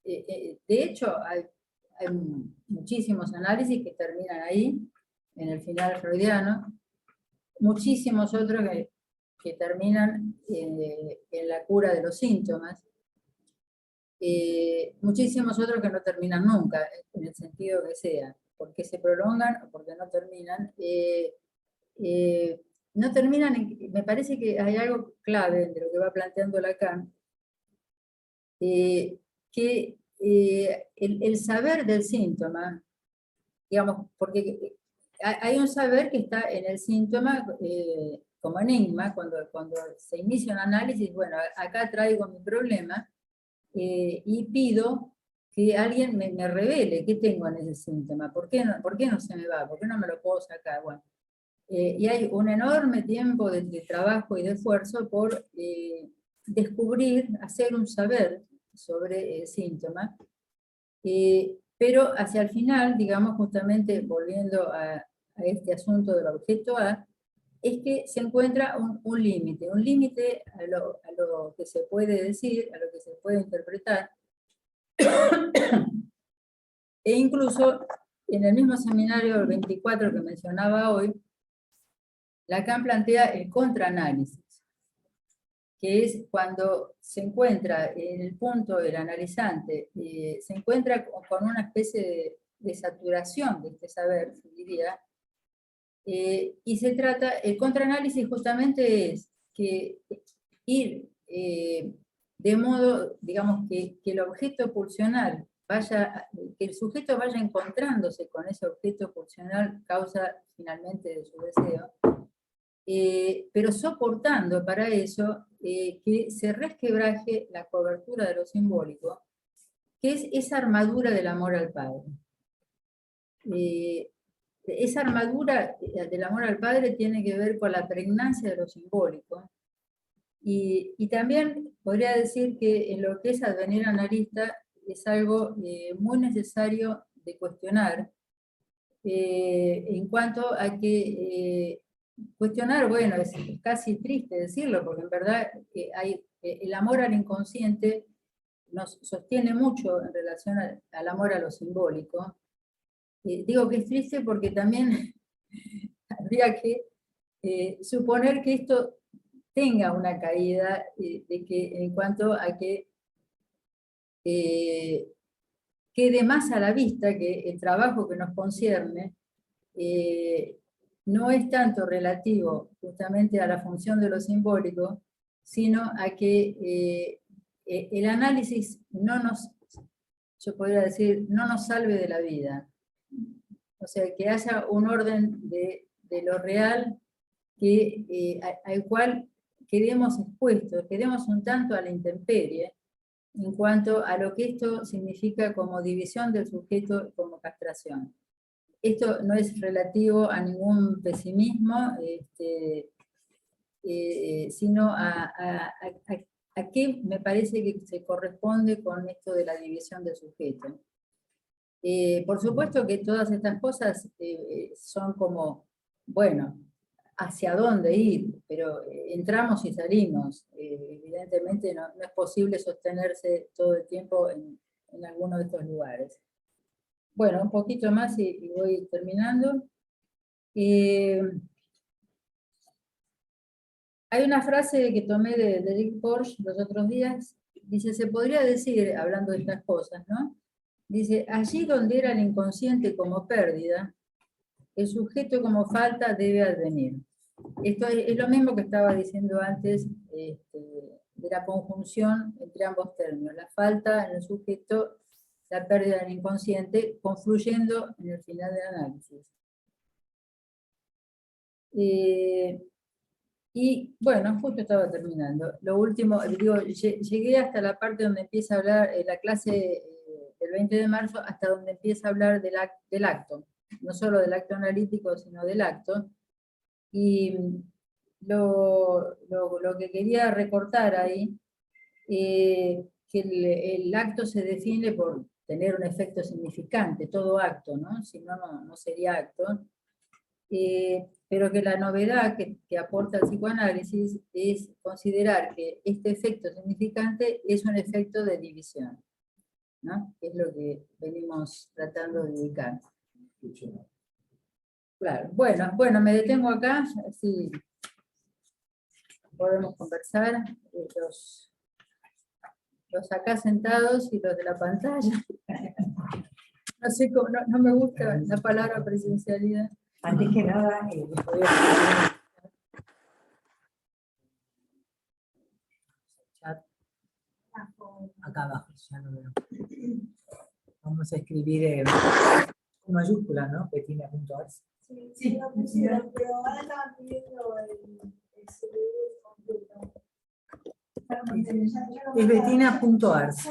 De hecho, hay muchísimos análisis que terminan ahí, en el final freudiano, muchísimos otros que terminan en la cura de los síntomas, muchísimos otros que no terminan nunca, en el sentido que sea, porque se prolongan o porque no terminan. No terminan, me parece que hay algo clave de lo que va planteando Lacan, que el saber del síntoma, digamos, porque hay un saber que está en el síntoma como enigma, cuando se inicia un análisis, bueno, acá traigo mi problema, y pido que alguien me revele qué tengo en ese síntoma, ¿por qué no se me va? ¿Por qué no me lo puedo sacar? Bueno, y hay un enorme tiempo de trabajo y de esfuerzo por descubrir, hacer un saber sobre el síntoma, pero hacia el final, digamos, justamente volviendo a este asunto del objeto A, es que se encuentra un límite a lo que se puede decir, a lo que se puede interpretar, e incluso en el mismo seminario del 24 que mencionaba hoy, Lacan plantea el contraanálisis, que es cuando se encuentra en el punto del analizante, se encuentra con una especie de saturación de este saber, se diría, y se trata, el contraanálisis justamente es que ir de modo, digamos, que el objeto pulsional que el sujeto vaya encontrándose con ese objeto pulsional causa finalmente de su deseo, pero soportando para eso que se resquebraje la cobertura de lo simbólico, que es esa armadura del amor al padre. Esa armadura del amor al padre tiene que ver con la pregnancia de lo simbólico, y también podría decir que en lo que es advenir analista es algo muy necesario de cuestionar, en cuanto a que cuestionar, bueno, es casi triste decirlo, porque en verdad el amor al inconsciente nos sostiene mucho en relación al amor a lo simbólico. Digo que es triste porque también habría que suponer que esto tenga una caída de que, en cuanto a que quede más a la vista que el trabajo que nos concierne no es tanto relativo justamente a la función de lo simbólico, sino a que el análisis yo podría decir, no nos salve de la vida. O sea, que haya un orden de lo real al cual quedemos expuestos, quedemos un tanto a la intemperie, en cuanto a lo que esto significa como división del sujeto como castración. Esto no es relativo a ningún pesimismo, sino a qué me parece que se corresponde con esto de la división del sujeto. Por supuesto que todas estas cosas son como, bueno, hacia dónde ir, pero entramos y salimos. Evidentemente no es posible sostenerse todo el tiempo en alguno de estos lugares. Bueno, un poquito más y voy terminando. Hay una frase que tomé de Rick Porsche los otros días, dice, se podría decir, hablando de estas cosas, ¿no? Dice, allí donde era el inconsciente como pérdida, el sujeto como falta debe advenir. Esto es lo mismo que estaba diciendo antes de la conjunción entre ambos términos, la falta en el sujeto, la pérdida del inconsciente, confluyendo en el final del análisis. Y bueno, justo estaba terminando. Lo último, digo, llegué hasta la parte donde empieza a hablar la clase del 20 de marzo, hasta donde empieza a hablar del acto. No solo del acto analítico, sino del acto. Y lo que quería recortar ahí, que el acto se define por tener un efecto significante, todo acto, ¿no? Si no, no sería acto. Pero que la novedad que aporta el psicoanálisis es considerar que este efecto significante es un efecto de división, ¿no? Es lo que venimos tratando de indicar. Claro, bueno, me detengo acá, así podemos conversar, los acá sentados y los de la pantalla. No sé cómo, no me gusta la palabra presencialidad. Antes que nada, acá abajo, ya lo veo. Vamos a escribir con mayúsculas, ¿no? Bettina.ars. Sí, pero ahora estaban pidiendo el CBU completo. Es Bettina.ars.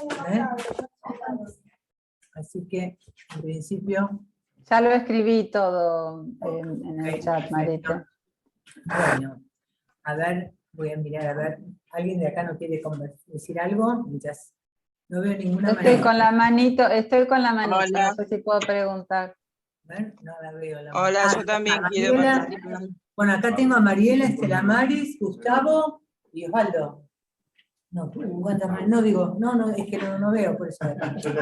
Así que, en principio... Ya lo escribí todo en el chat, Marita. Bueno, a ver, voy a mirar, a ver. ¿Alguien de acá no quiere decir algo? Mientras no veo ninguna manera. Estoy con la manito, Hola. no sé si puedo preguntar. A ver, no la veo. Hola, yo también quiero Mariela. participar. Bueno, acá tengo a Mariela, Estela Maris, Gustavo y Osvaldo. No, ¿cuántas más? No digo, no, es que no veo por eso.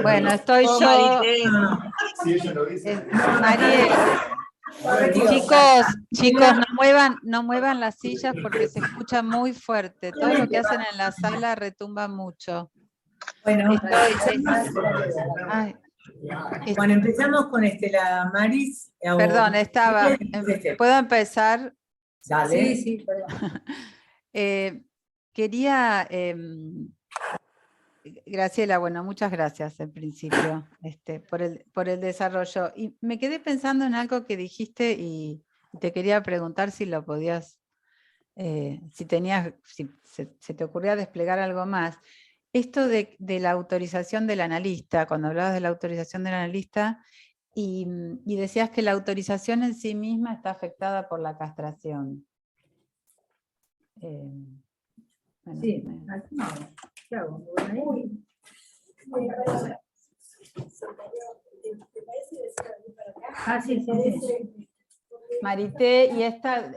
Bueno, estoy Oh, yo. Marité. No. Si ella lo dice. Mariel, chicos, no muevan las sillas porque se escucha muy fuerte. Todo lo que hacen en la sala retumba mucho. Bueno, Ay, bueno, empezamos con Estela Maris. perdón, ¿puedo empezar? Dale. Sí, perdón. Quería, Graciela, bueno, muchas gracias en principio por el desarrollo. Y me quedé pensando en algo que dijiste y te quería preguntar si lo podías, si se te ocurría desplegar algo más. Esto de la autorización del analista, cuando hablabas de la autorización del analista, y decías que la autorización en sí misma está afectada por la castración. Bueno, Sí, aquí no. ¿Qué hago? ¿Me voy ahí? Ah, sí. Marité, y está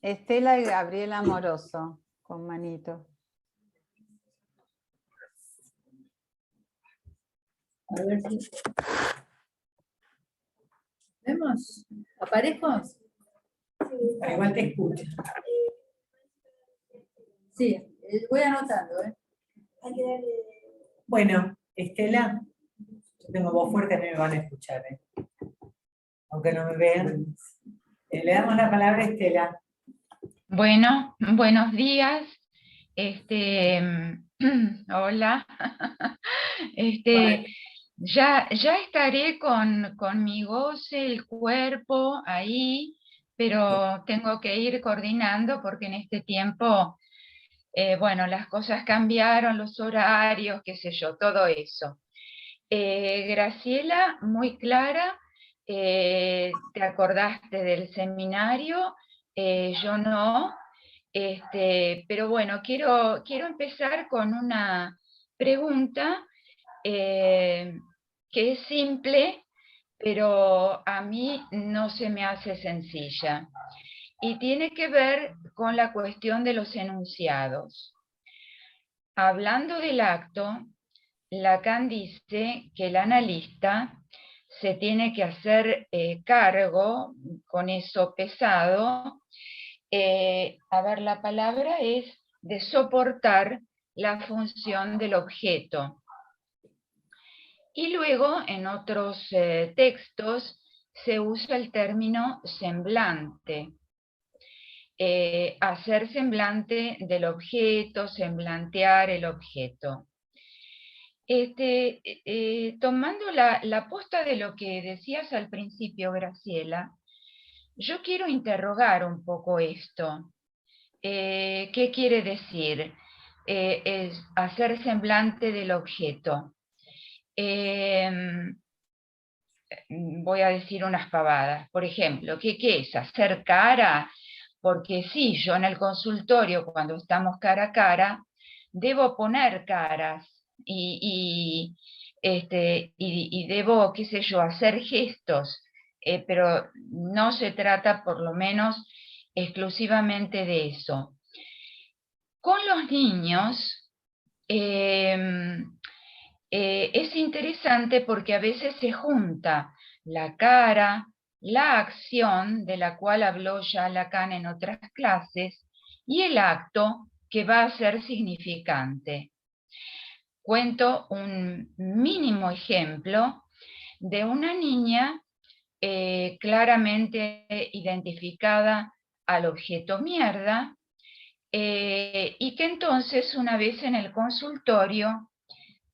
Estela y Gabriela Amoroso, con manito. A ver si... ¿Vemos? ¿Aparezco? Igual te escucho. Sí, voy anotando, ¿eh? Bueno, Estela, yo tengo voz fuerte, no me van a escuchar, ¿eh? Aunque no me vean. Le damos la palabra a Estela. Bueno, buenos días. Hola. Bueno. Ya estaré con mi goce, el cuerpo ahí, pero tengo que ir coordinando porque en este tiempo, bueno, las cosas cambiaron, los horarios, qué sé yo, todo eso. Graciela, muy clara, te acordaste del seminario, yo no, pero bueno, quiero empezar con una pregunta que es simple, pero a mí no se me hace sencilla, y tiene que ver con la cuestión de los enunciados. Hablando del acto, Lacan dice que el analista se tiene que hacer cargo, con eso pesado, a ver, la palabra es de soportar la función del objeto. Y luego, en otros textos, se usa el término semblante. Hacer semblante del objeto, semblantear el objeto. Tomando la posta de lo que decías al principio, Graciela, yo quiero interrogar un poco esto. ¿Qué quiere decir? Es hacer semblante del objeto. Voy a decir unas pavadas. Por ejemplo, ¿qué es? ¿Hacer cara? Porque sí, yo en el consultorio, cuando estamos cara a cara, debo poner caras y debo, qué sé yo, hacer gestos, pero no se trata por lo menos exclusivamente de eso. Con los niños es interesante porque a veces se junta la cara, la acción, de la cual habló ya Lacan en otras clases, y el acto, que va a ser significante. Cuento un mínimo ejemplo de una niña claramente identificada al objeto mierda, y que entonces una vez en el consultorio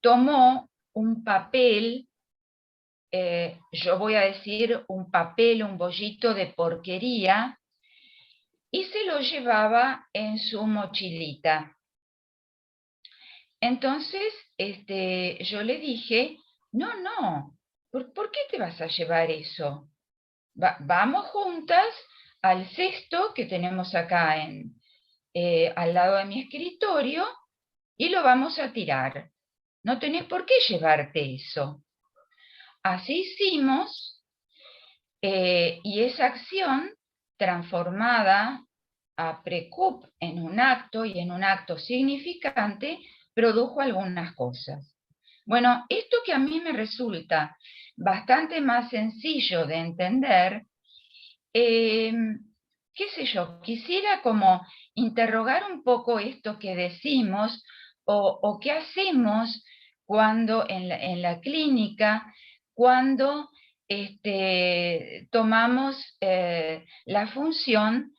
tomó un papel, yo voy a decir un papel, un bollito de porquería, y se lo llevaba en su mochilita. Entonces yo le dije, no, ¿por qué te vas a llevar eso? Vamos juntas al cesto que tenemos acá al lado de mi escritorio y lo vamos a tirar. No tenés por qué llevarte eso. Así hicimos, y esa acción transformada a precup en un acto y en un acto significante produjo algunas cosas. Bueno, esto que a mí me resulta bastante más sencillo de entender, qué sé yo, quisiera como interrogar un poco esto que decimos o qué hacemos cuando en la clínica, cuando tomamos la función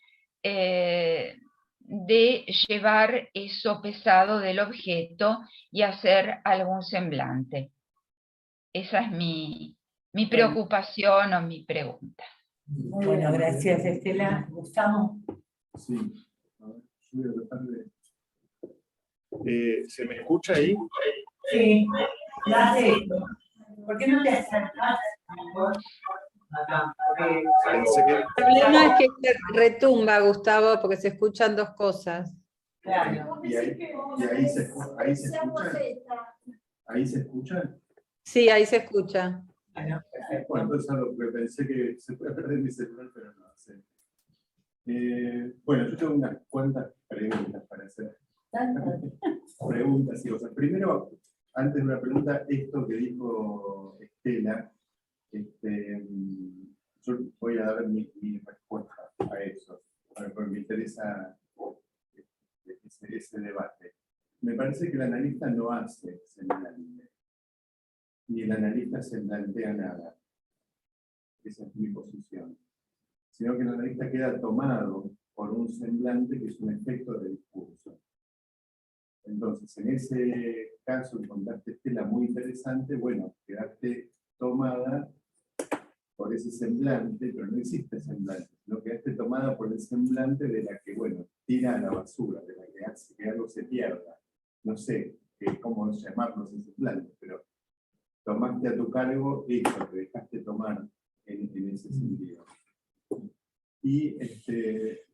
de llevar eso pesado del objeto y hacer algún semblante. Esa es mi preocupación o mi pregunta. Bueno, gracias, Estela. Gustavo. Sí. A ver, yo voy a tratar de... ¿Se me escucha ahí? Sí. Gracias. ¿Por qué no te acercas mejor acá? Pensé que... El problema es que retumba, Gustavo, porque se escuchan dos cosas. Claro. ¿Y ahí se escucha? ¿Ahí se escucha? Sí, ahí se escucha. Bueno, perfecto. Bueno, entonces algo que pensé que se puede perder mi celular, pero no sé. Bueno, yo tengo unas cuantas preguntas para hacer. Preguntas y cosas. Primero, antes de una pregunta, esto que dijo Estela, yo voy a dar mi respuesta a eso, porque me interesa ese debate. Me parece que el analista no hace semblante, ni el analista se plantea nada. Esa es mi posición. Sino que el analista queda tomado por un semblante que es un efecto de discurso. Entonces, en ese caso, encontraste Estela muy interesante, bueno, quedaste tomada por ese semblante, pero no existe semblante, sino quedaste tomada por el semblante de la que, bueno, tira a la basura, de la que hace que algo se pierda. No sé cómo llamarlo ese semblante, pero tomaste a tu cargo eso, te dejaste tomar en ese sentido. Y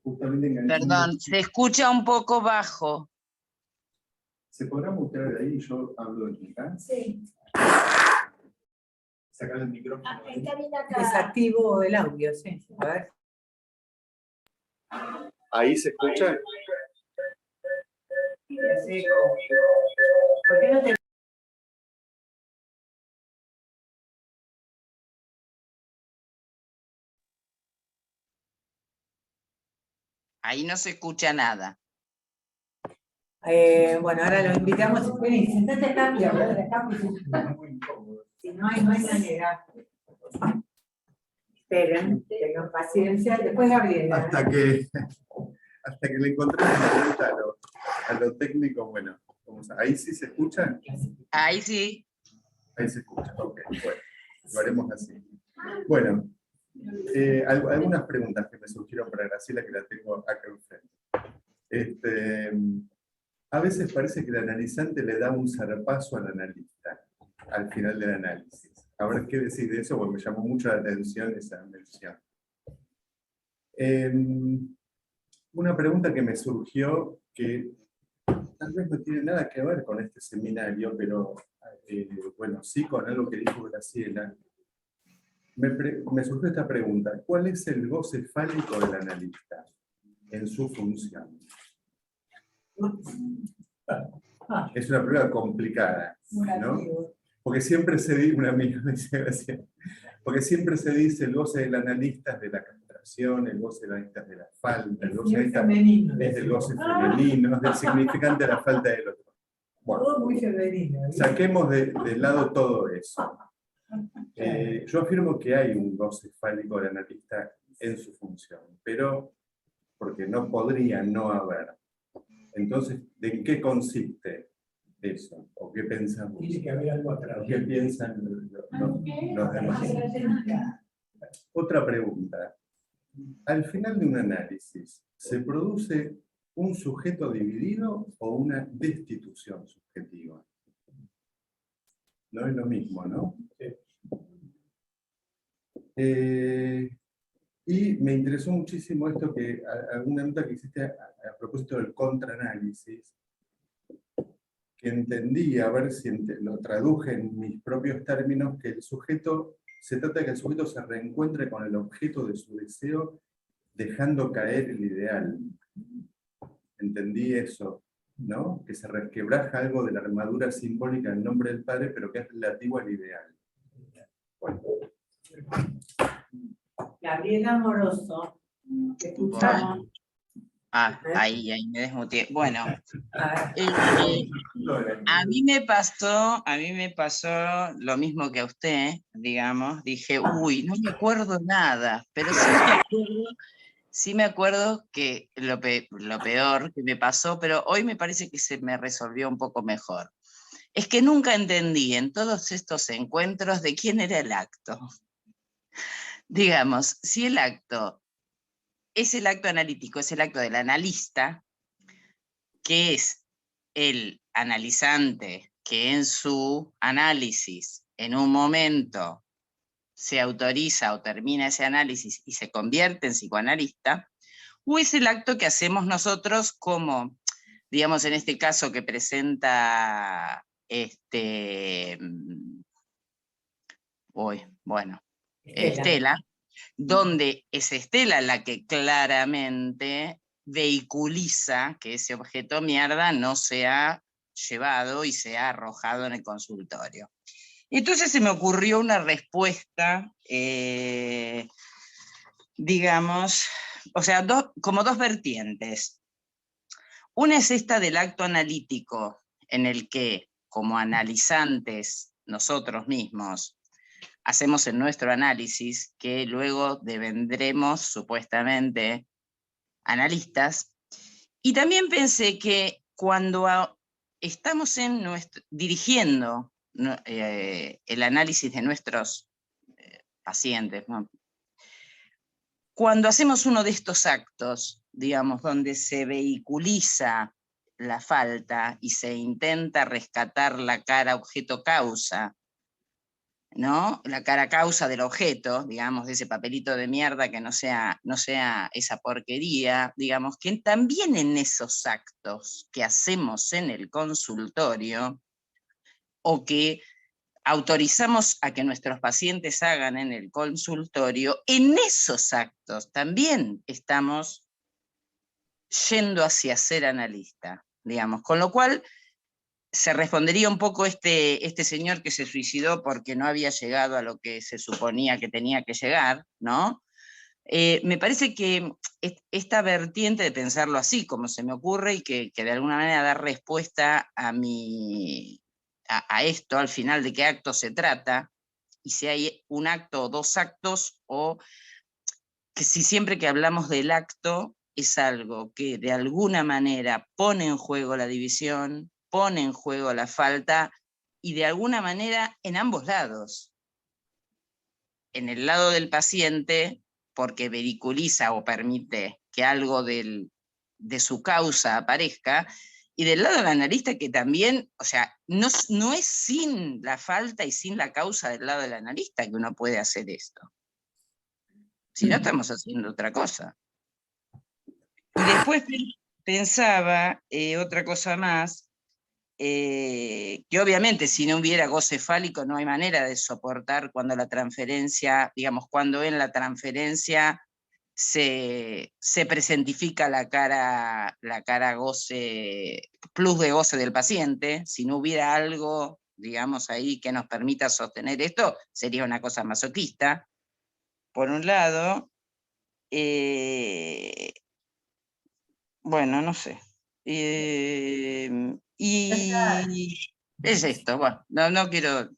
justamente enganchando... Perdón, se escucha un poco bajo. ¿Se podrá mostrar de ahí? Yo hablo de acá. Sí. Sacar el micrófono. Está bien acá. Desactivo el audio, sí. A ver. ¿Ahí se escucha? Sí. ¿Por qué no te... Ahí no se escucha nada. Bueno, ahora lo invitamos. Vení, sentate acá y habla de acá. Muy incómodo. Si no hay manera. Esperen, tengan paciencia. Después Gabriela. Hasta que le encontremos la vuelta a lo técnico, bueno, ¿ahí sí se escucha? Ahí sí. Ahí se escucha, ok, bueno, lo haremos así. Bueno, Algunas preguntas que me surgieron para Graciela, que la tengo acá enfrente. A veces parece que el analizante le da un zarpazo al analista al final del análisis. A ver qué decir de eso, porque me llamó mucho la atención esa mención. Una pregunta que me surgió, que tal vez no tiene nada que ver con este seminario, pero bueno, sí con algo que dijo Graciela. Me surgió esta pregunta: ¿cuál es el goce fálico del analista en su función? Es una pregunta complicada, ¿no? Porque siempre se dice, un amigo me dice Graciela, porque siempre se dice el goce del analista es de la castración, el goce del analista es de la falta, el goce del analista es del goce femenino, es del significante de la falta del otro. Bueno, Todo muy femenino. saquemos de lado todo eso. Yo afirmo que hay un goce fálico del analista en su función, pero porque no podría no haber. Entonces, ¿de qué consiste eso? ¿O qué pensamos? Tiene que haber algo atrás. ¿Qué piensan los demás? Otra pregunta. Al final de un análisis, ¿se produce un sujeto dividido o una destitución subjetiva? No es lo mismo, ¿no? Y me interesó muchísimo esto, que alguna nota que hiciste a propósito del contraanálisis, que entendí, a ver si lo traduje en mis propios términos, que el sujeto, se trata de que el sujeto se reencuentre con el objeto de su deseo, dejando caer el ideal. Entendí eso, ¿no? Que se resquebraja algo de la armadura simbólica en nombre del Padre, pero que es relativo al ideal. Bueno. Gabriela Moroso, te escuchamos. Ahí me desmuteé. Bueno, Ah, a mí me pasó lo mismo que a usted, digamos. Dije, uy, no me acuerdo nada, pero sí me acuerdo que lo peor que me pasó, pero hoy me parece que se me resolvió un poco mejor. Es que nunca entendí en todos estos encuentros de quién era el acto. Digamos, si el acto es el acto analítico, es el acto del analista, que es el analizante que en su análisis, en un momento, se autoriza o termina ese análisis y se convierte en psicoanalista, o es el acto que hacemos nosotros como, digamos, en este caso que presenta Estela, donde es Estela la que claramente vehiculiza que ese objeto mierda no se ha llevado y se ha arrojado en el consultorio. Entonces se me ocurrió una respuesta, digamos, o sea, como dos vertientes. Una es esta del acto analítico, en el que, como analizantes, nosotros mismos, hacemos en nuestro análisis, que luego devendremos supuestamente analistas. Y también pensé que cuando estamos dirigiendo el análisis de nuestros pacientes, ¿no? Cuando hacemos uno de estos actos, digamos, donde se vehiculiza la falta y se intenta rescatar la cara objeto-causa, ¿no? La cara causa del objeto, digamos, de ese papelito de mierda que no sea esa porquería, digamos, que también en esos actos que hacemos en el consultorio, o que autorizamos a que nuestros pacientes hagan en el consultorio, en esos actos también estamos yendo hacia ser analista, digamos, con lo cual se respondería un poco este señor que se suicidó porque no había llegado a lo que se suponía que tenía que llegar, ¿no? Me parece que esta vertiente de pensarlo así, como se me ocurre, y que de alguna manera da respuesta a esto, al final de qué acto se trata, y si hay un acto o dos actos, o que si siempre que hablamos del acto es algo que de alguna manera pone en juego la división, pone en juego la falta, y de alguna manera en ambos lados. en el lado del paciente, porque vehiculiza o permite que algo de su causa aparezca, y del lado del analista que también, o sea, no es sin la falta y sin la causa del lado del analista que uno puede hacer esto. Si no, estamos haciendo otra cosa. Y después pensaba otra cosa más, que obviamente si no hubiera goce fálico no hay manera de soportar cuando la transferencia, digamos, cuando en la transferencia se presentifica la cara goce, plus de goce del paciente. Si no hubiera algo, digamos, ahí que nos permita sostener esto, sería una cosa masoquista, por un lado. Bueno, no sé. Y es esto, bueno, no quiero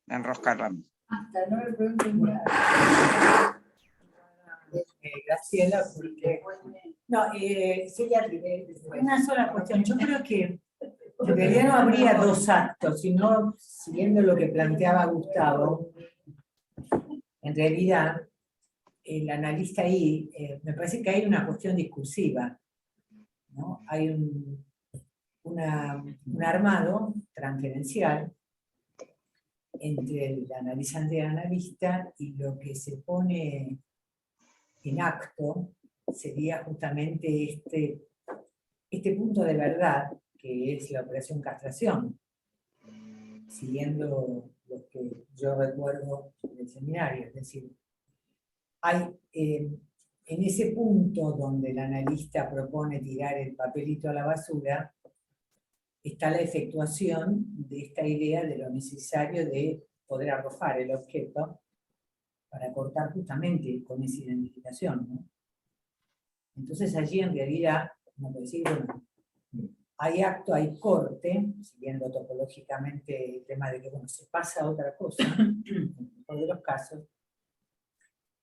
enroscarla. Hasta no me pregunten nada. Graciela, porque... No, Celia, una sola cuestión. Yo creo que en realidad no habría dos actos, sino, siguiendo lo que planteaba Gustavo, en realidad, el analista ahí, me parece que hay una cuestión discursiva, ¿no? Hay un armado transferencial entre el analizante y el analista, y lo que se pone en acto sería justamente este punto de verdad, que es la operación castración, siguiendo lo que yo recuerdo del seminario. Es decir, hay en ese punto donde el analista propone tirar el papelito a la basura, está la efectuación de esta idea de lo necesario de poder arrojar el objeto para cortar justamente con esa identificación, ¿no? Entonces allí en realidad, como decir, bueno, hay acto, hay corte, siguiendo topológicamente el tema de que bueno, se pasa a otra cosa, en el mejor de los casos,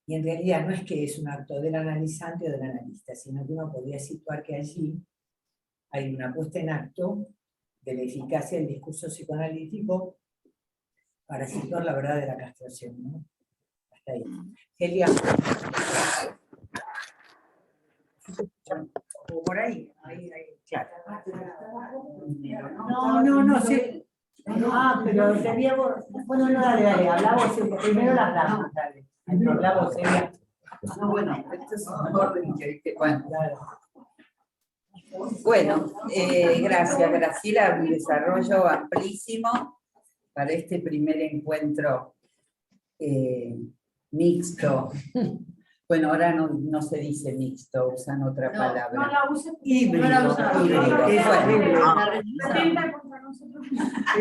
y en realidad no es que es un acto del analizante o del analista, sino que uno podría situar que allí hay una puesta en acto de la eficacia del discurso psicoanalítico para situar la verdad de la castración, ¿no? Hasta ahí. Celia. Por ahí, claro. No, sí. Pero Celia, bueno, no, dale, hablamos, primero las damas, dale. Hablamos, Celia. No, bueno, esto es un orden que viste cuando. Bueno, gracias, Graciela, un desarrollo amplísimo para este primer encuentro mixto. Bueno, ahora no se dice mixto, usan otra palabra. No la usen. Híbrido.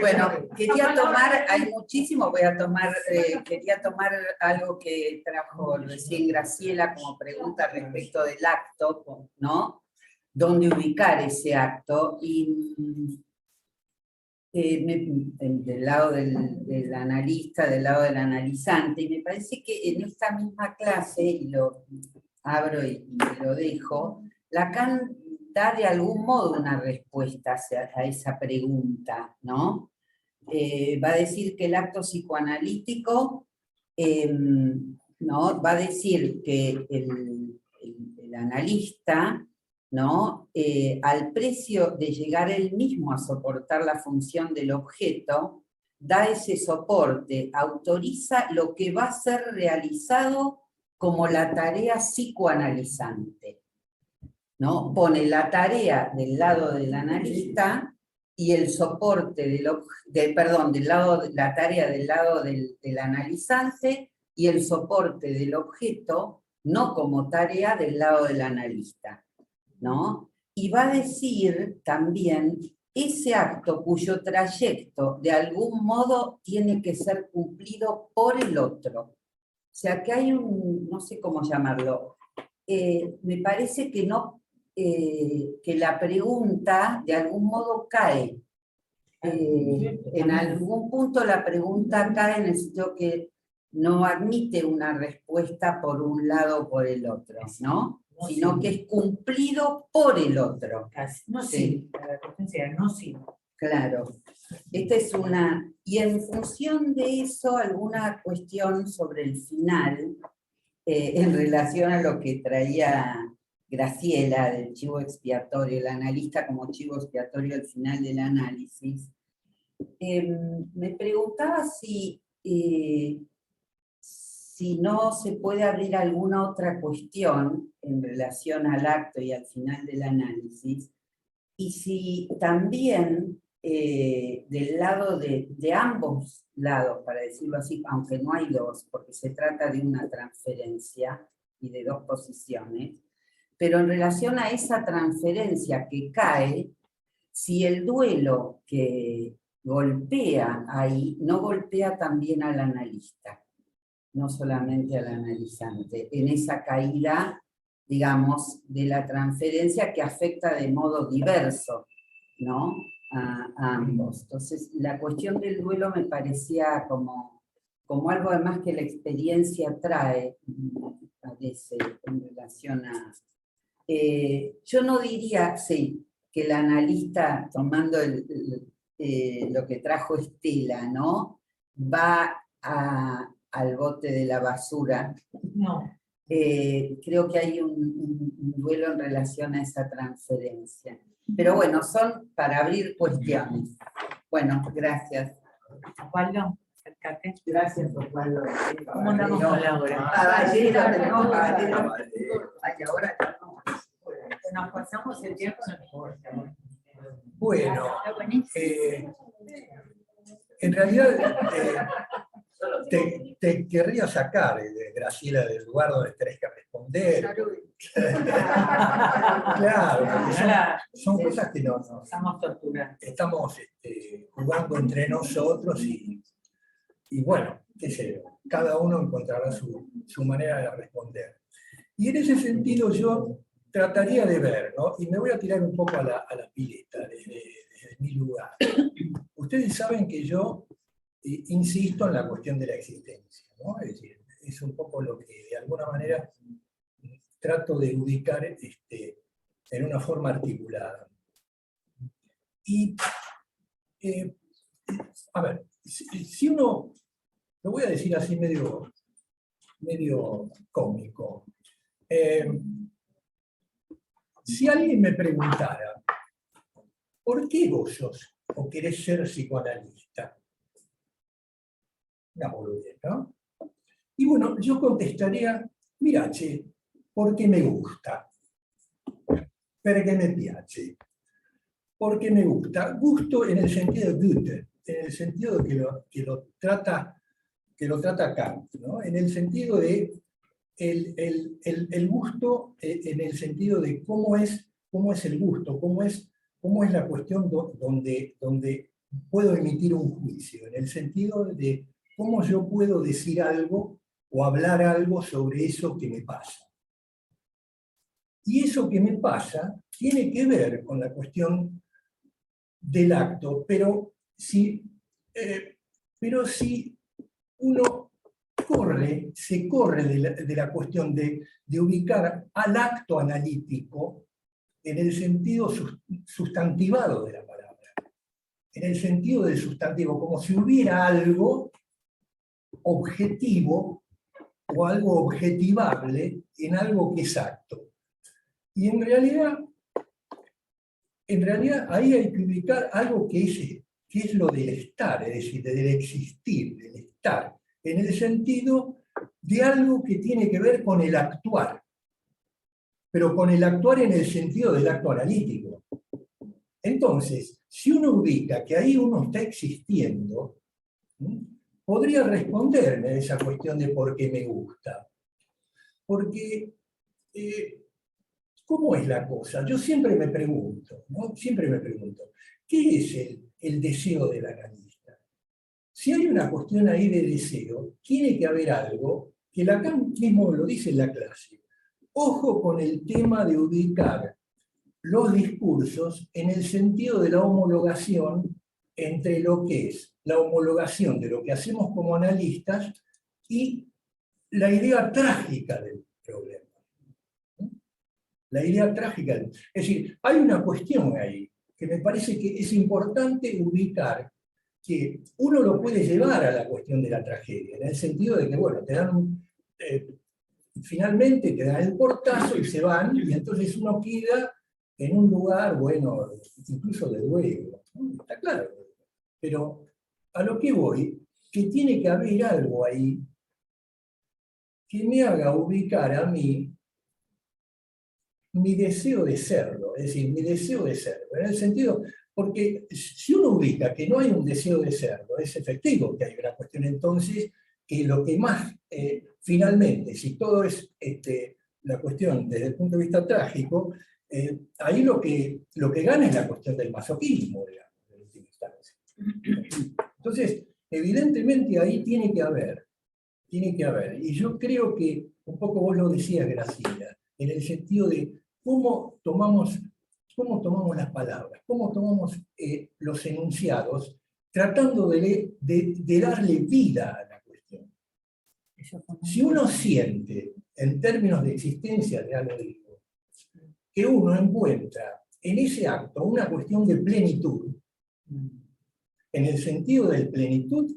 Bueno, quería tomar, hay muchísimo, quería tomar algo que trajo recién Graciela como pregunta respecto del acto, ¿no? ¿Dónde ubicar ese acto? Y del lado del analista, del lado del analizante, y me parece que en esta misma clase, y lo abro y lo dejo, Lacan da de algún modo una respuesta a esa pregunta, ¿no? Va a decir que el acto psicoanalítico, ¿no? Va a decir que el analista, ¿no? Al precio de llegar él mismo a soportar la función del objeto, da ese soporte, autoriza lo que va a ser realizado como la tarea psicoanalizante, ¿no? Pone la tarea del lado del analista y el soporte la tarea del lado del analizante y el soporte del objeto, no como tarea del lado del analista, ¿no? Y va a decir también ese acto cuyo trayecto de algún modo tiene que ser cumplido por el otro. O sea que hay no sé cómo llamarlo, me parece que que la pregunta de algún modo cae. En algún punto la pregunta cae en el sentido que no admite una respuesta por un lado o por el otro, ¿no? Sino que es cumplido por el otro. No sí, la cuestión sería no sí. Claro. Esta es una... Y en función de eso, alguna cuestión sobre el final, en relación a lo que traía Graciela del chivo expiatorio, el analista como chivo expiatorio al final del análisis. Me preguntaba si no se puede abrir alguna otra cuestión en relación al acto y al final del análisis, y si también del lado de ambos lados, para decirlo así, aunque no hay dos, porque se trata de una transferencia y de dos posiciones, pero en relación a esa transferencia que cae, si el duelo que golpea ahí, no golpea también al analista, no solamente al analizante, en esa caída, digamos, de la transferencia que afecta de modo diverso, ¿no?, a ambos. Entonces, la cuestión del duelo me parecía como algo además que la experiencia trae, me parece, en relación a... yo no diría, sí, que el analista, tomando lo que trajo Estela, ¿no?, va al bote de la basura. No. Creo que hay un duelo en relación a esa transferencia. Pero bueno, son para abrir cuestiones. Bueno, gracias. Osvaldo, acércate. Gracias, Osvaldo. ¿Cómo andamos con la hora? Caballero, tenemos caballero. Ay, ahora ya no. Nos pasamos el tiempo, no importa. Bueno, Está buenísimo. en realidad te querría sacar, Graciela, del lugar donde tenés que responder. Claro, porque son cosas que no Estamos torturando. estamos jugando entre nosotros y bueno, qué sé yo, cada uno encontrará su manera de responder. Y en ese sentido yo trataría de ver, ¿no? Y me voy a tirar un poco a la pileta desde mi lugar. Ustedes saben que yo insisto en la cuestión de la existencia, ¿no? Es decir, es un poco lo que de alguna manera trato de ubicar en una forma articulada. Y, a ver, si uno, lo voy a decir así medio cómico, si alguien me preguntara, ¿por qué vos sos o querés ser psicoanalista? Una boludez, ¿no? Y bueno, yo contestaría, mira, che, porque me gusta, perché me piace, porque me gusta, gusto en el sentido de Goethe, en el sentido de que lo trata Kant, ¿no? En el sentido de el gusto, en el sentido de cómo es el gusto, cómo es la cuestión donde puedo emitir un juicio, en el sentido de cómo yo puedo decir algo o hablar algo sobre eso que me pasa. Y eso que me pasa tiene que ver con la cuestión del acto, pero si uno se corre de la cuestión de ubicar al acto analítico en el sentido sustantivado de la palabra, en el sentido del sustantivo, como si hubiera algo objetivo o algo objetivable en algo que es acto. Y en realidad ahí hay que ubicar algo que es lo del estar, es decir, del existir, del estar, en el sentido de algo que tiene que ver con el actuar, pero con el actuar en el sentido del acto analítico. Entonces, si uno ubica que ahí uno está existiendo, podría responderme a esa cuestión de por qué me gusta. Porque, ¿cómo es la cosa? Yo siempre me pregunto, ¿no? Siempre me pregunto, ¿qué es el deseo del analista? Si hay una cuestión ahí de deseo, tiene que haber algo que Lacan mismo lo dice en la clase. Ojo con el tema de ubicar los discursos en el sentido de la homologación entre lo que es la homologación de lo que hacemos como analistas y la idea trágica del problema. La idea trágica. Es decir, hay una cuestión ahí que me parece que es importante ubicar que uno lo puede llevar a la cuestión de la tragedia, en el sentido de que, bueno, te dan finalmente te dan el portazo y se van, y entonces uno queda en un lugar, bueno, incluso de duelo, ¿no? Está claro. Pero a lo que voy, que tiene que haber algo ahí que me haga ubicar a mí mi deseo de serlo, es decir, mi deseo de serlo, en el sentido, porque si uno ubica que no hay un deseo de serlo, es efectivo que hay una cuestión entonces que lo que más, finalmente, si todo es la cuestión desde el punto de vista trágico, ahí lo que gana es la cuestión del masoquismo, digamos, en última instancia. Entonces, evidentemente ahí tiene que haber, y yo creo que, un poco vos lo decías, Graciela, en el sentido de cómo tomamos las palabras, cómo tomamos los enunciados, tratando de darle vida a la cuestión. Si uno siente, en términos de existencia de algo vivo, que uno encuentra en ese acto una cuestión de plenitud, en el sentido de plenitud,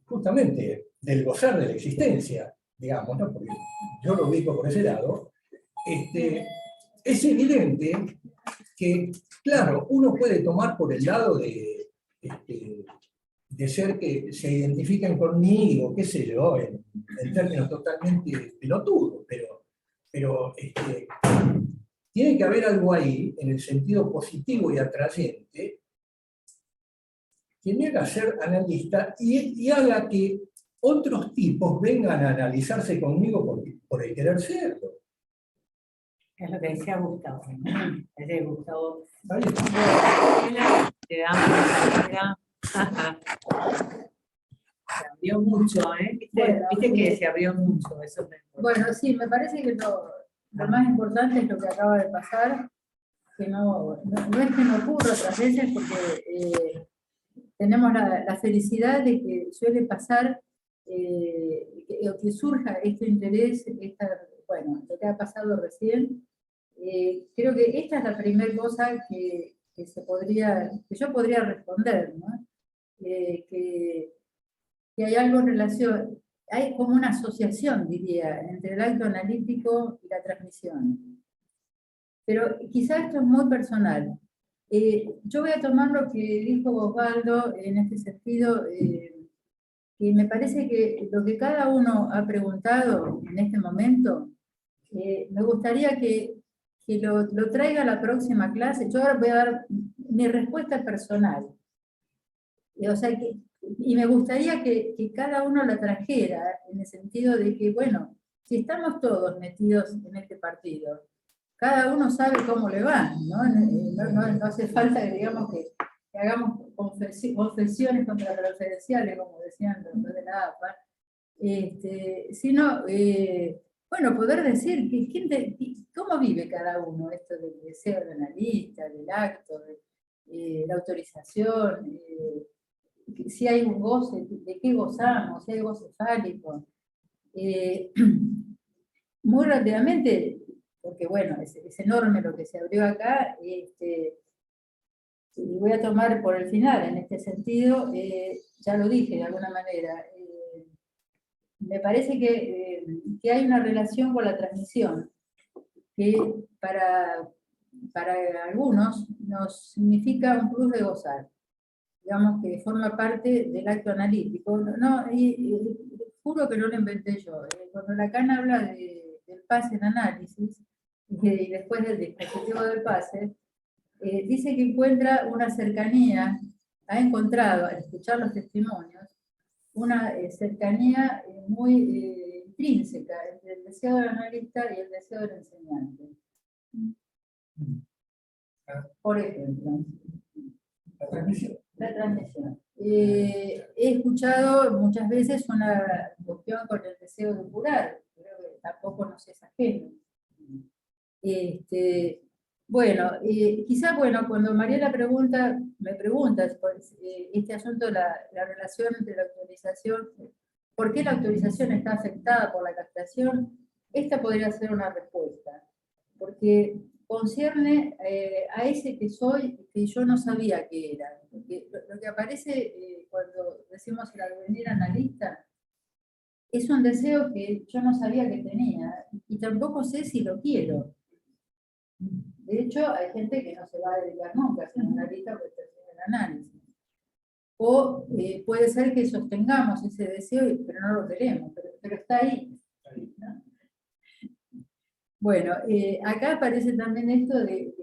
justamente del gozar de la existencia, digamos, ¿no? Porque yo lo ubico por ese lado, es evidente que, claro, uno puede tomar por el lado de ser que se identifiquen conmigo, qué sé yo, en términos totalmente pelotudos, pero tiene que haber algo ahí, en el sentido positivo y atrayente, que me haga ser analista y haga que otros tipos vengan a analizarse conmigo por el querer serlo. Es lo que decía Gustavo, ¿no? Es de Gustavo. ¿Sabes? Te damos la se abrió mucho, ¿eh? ¿Viste que se abrió mucho? Eso Bueno, sí, me parece que lo más importante es lo que acaba de pasar, que no es que no ocurra otras veces, porque tenemos la felicidad de que suele pasar, que surja este interés, bueno, lo que ha pasado recién. Creo que esta es la primera cosa que yo podría responder, ¿no? Que hay algo en relación, hay como una asociación, diría, entre el acto analítico y la transmisión. Pero quizá esto es muy personal. Yo voy a tomar lo que dijo Osvaldo en este sentido, que me parece que lo que cada uno ha preguntado en este momento, me gustaría que lo traiga a la próxima clase. Yo ahora voy a dar mi respuesta personal. O sea, y me gustaría que cada uno la trajera, en el sentido de que, bueno, si estamos todos metidos en este partido, cada uno sabe cómo le va, ¿no? No hace falta que digamos que hagamos confesiones contraprofedenciales, como decían los de la APA, sino, bueno, poder decir cómo vive cada uno esto del deseo de analista, del acto, de la autorización, si hay un goce, de qué gozamos, si hay goce fálico. Muy rápidamente, porque bueno, es enorme lo que se abrió acá, y voy a tomar por el final en este sentido, ya lo dije de alguna manera, me parece que hay una relación con la transmisión, que para algunos nos significa un plus de gozar, digamos que forma parte del acto analítico. Juro que no lo inventé yo. Cuando Lacan habla del pase en análisis, y después del dispositivo del pase, dice que encuentra una cercanía, ha encontrado, al escuchar los testimonios, una cercanía muy intrínseca entre el deseo del analista y el deseo del enseñante. Por ejemplo, La transmisión. la transmisión. He escuchado muchas veces una cuestión con el deseo de curar, creo que tampoco nos es ajeno. Bueno, quizás, bueno, cuando Mariela me pregunta pues, este asunto de la relación entre la autorización, ¿por qué la autorización está afectada por la captación? Esta podría ser una respuesta, porque concierne a ese que soy, que yo no sabía que era. Porque lo que aparece cuando decimos el advenir analista es un deseo que yo no sabía que tenía, y tampoco sé si lo quiero. De hecho, hay gente que no se va a dedicar nunca a ser analista porque termina el análisis. O puede ser que sostengamos ese deseo, pero no lo queremos, pero está ahí, ¿no? Bueno, acá aparece también esto de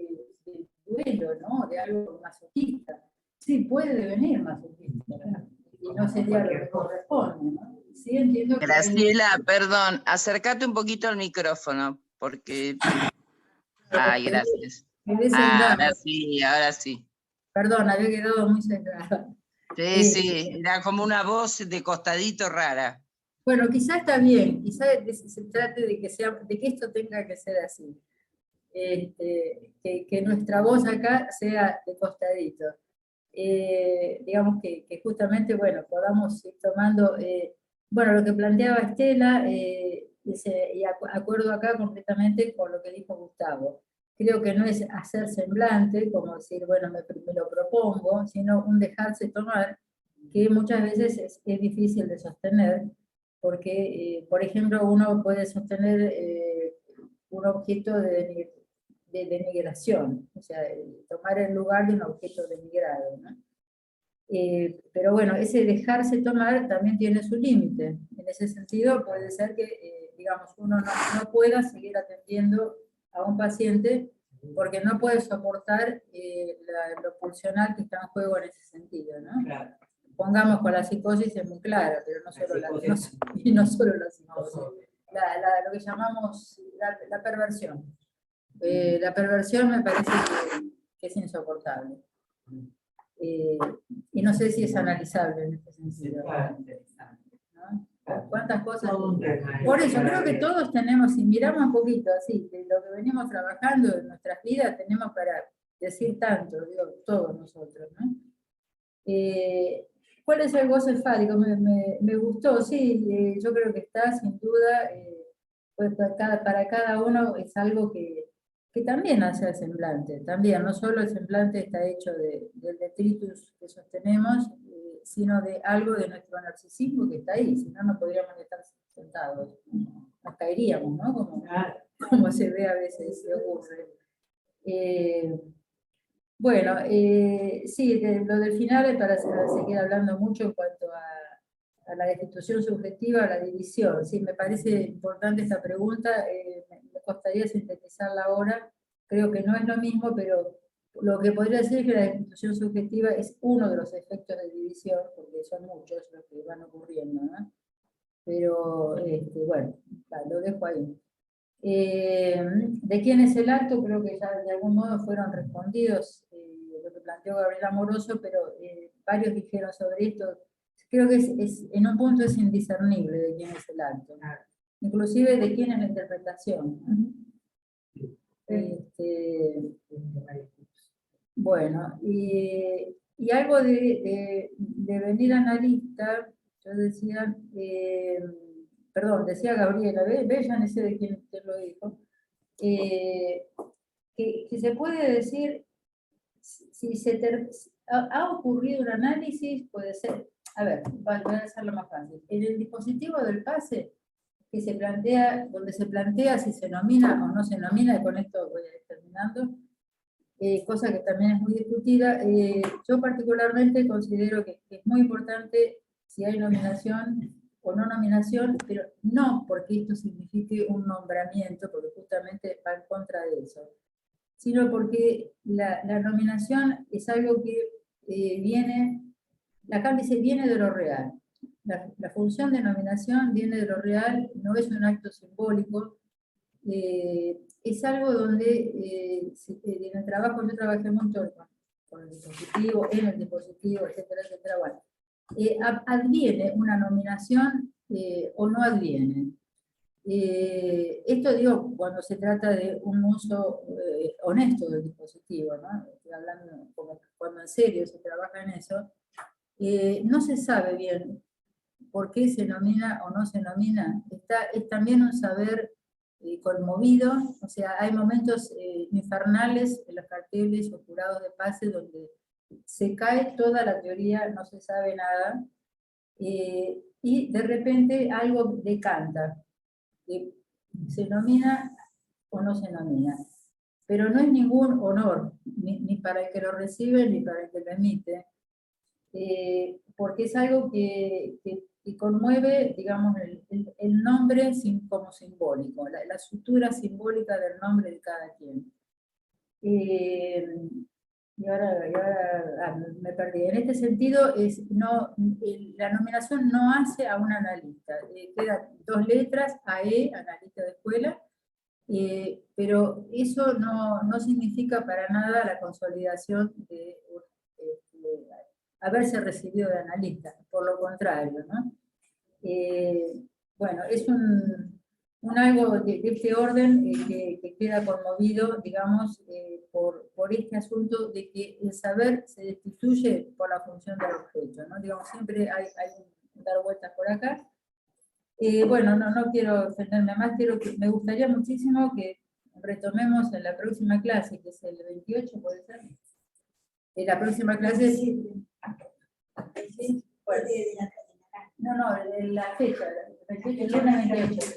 duelo, ¿no? De algo masoquista. Sí, puede devenir masoquista, ¿no? Y no sería lo que corresponde, ¿no? Sí, entiendo que Graciela, perdón, acércate un poquito al micrófono, porque... Ay, gracias. Ahora sí. Perdón, había quedado muy centrada. Sí, sí, era como una voz de costadito rara. Bueno, quizá está bien, quizá se trate de que esto tenga que ser así. Que nuestra voz acá sea de costadito. Digamos que justamente, bueno, podamos ir tomando, bueno, lo que planteaba Estela, y acuerdo acá completamente con lo que dijo Gustavo. Creo que no es hacer semblante, como decir, bueno, me lo propongo, sino un dejarse tomar, que muchas veces es difícil de sostener, porque, por ejemplo, uno puede sostener un objeto de denigración, o sea, tomar el lugar de un objeto denigrado, ¿no? Pero bueno, ese dejarse tomar también tiene su límite. En ese sentido puede ser que, digamos, uno no pueda seguir atendiendo a un paciente porque no puede soportar lo pulsional que está en juego en ese sentido, ¿no? Claro. Pongamos con la psicosis es muy clara, pero no solo no solo la psicosis, lo que llamamos la perversión. La perversión me parece que es insoportable. Y no sé si es analizable en este sentido, ¿no? ¿Cuántas cosas? Por eso creo que todos tenemos, si miramos un poquito así, de lo que venimos trabajando en nuestras vidas, tenemos para decir tanto, digo, todos nosotros, ¿no? ¿Cuál es el goce fálico? Me gustó, sí, yo creo que está sin duda, pues para cada uno es algo que también hace el semblante, también, no solo el semblante está hecho del detritus que sostenemos, sino de algo de nuestro narcisismo que está ahí, si no, no podríamos estar sentados, nos caeríamos, ¿no? Como se ve a veces, se ocurre. Bueno, sí, lo del final para seguir hablando mucho en cuanto a la destitución subjetiva, a la división. Sí, me parece importante esta pregunta, me costaría sintetizarla ahora, creo que no es lo mismo, pero lo que podría decir es que la destitución subjetiva es uno de los efectos de división, porque son muchos los que van ocurriendo, ¿no? Pero, bueno, lo dejo ahí. ¿De quién es el acto? Creo que ya de algún modo fueron respondidos lo que planteó Gabriel Amoroso, pero varios dijeron sobre esto. Creo que en un punto es indiscernible de quién es el acto, inclusive de quién es la interpretación. Bueno, y algo de venir analista, yo decía, perdón, decía Gabriela, ve, ya no sé de quién lo dijo, que se puede decir, si ha ocurrido un análisis, puede ser, a ver, voy a hacerlo más fácil. En el dispositivo del pase, que se plantea, donde se plantea si se nomina o no se nomina, y con esto voy a ir terminando, cosa que también es muy discutida, yo particularmente considero que es muy importante si hay nominación o no nominación, pero no porque esto signifique un nombramiento, porque justamente va en contra de eso, sino porque la nominación es algo que viene, acá dice, viene de lo real. La función de nominación viene de lo real, no es un acto simbólico, es algo donde en el trabajo, yo trabajé mucho con el dispositivo, en el dispositivo, etcétera, etcétera, bueno, adviene una nominación o no adviene. Esto digo cuando se trata de un uso honesto del dispositivo, ¿no? Estoy hablando como cuando en serio se trabaja en eso, no se sabe bien por qué se nomina o no se nomina. Es también un saber conmovido, o sea, hay momentos infernales en los carteles o jurados de pase donde se cae toda la teoría, no se sabe nada, y de repente algo decanta, se nomina o no se nomina. Pero no es ningún honor, ni para el que lo recibe, ni para el que lo emite, porque es algo que conmueve, digamos, el nombre como simbólico, la sutura simbólica del nombre de cada quien. Y ahora me perdí. En este sentido, la nominación no hace a un analista, quedan 2 letras, AE, analista de escuela, pero eso no significa para nada la consolidación de haberse recibido de analista, por lo contrario, ¿no? Bueno, es un algo de este orden que queda conmovido, digamos, por este asunto de que el saber se destituye por la función del objeto, ¿no? Digamos, siempre hay dar vueltas por acá. Bueno, no quiero extenderme más, me gustaría muchísimo que retomemos en la próxima clase, que es el 28, ¿puede ser? En la próxima clase... ¿Sí? Bueno. No, la fecha, el lunes 28.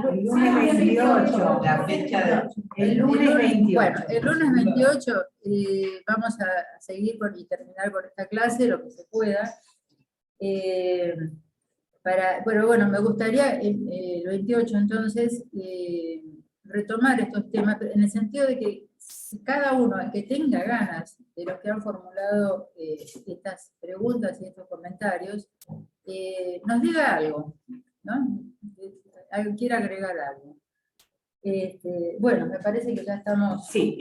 El lunes 28, la fecha el lunes 28. Bueno, el lunes 28 vamos a seguir y terminar con esta clase, lo que se pueda. Bueno, me gustaría el 28 entonces retomar estos temas, en el sentido de que cada uno que tenga ganas de los que han formulado estas preguntas y estos comentarios, nos diga algo, ¿no? Quiera agregar algo. Bueno, me parece que ya estamos... Sí,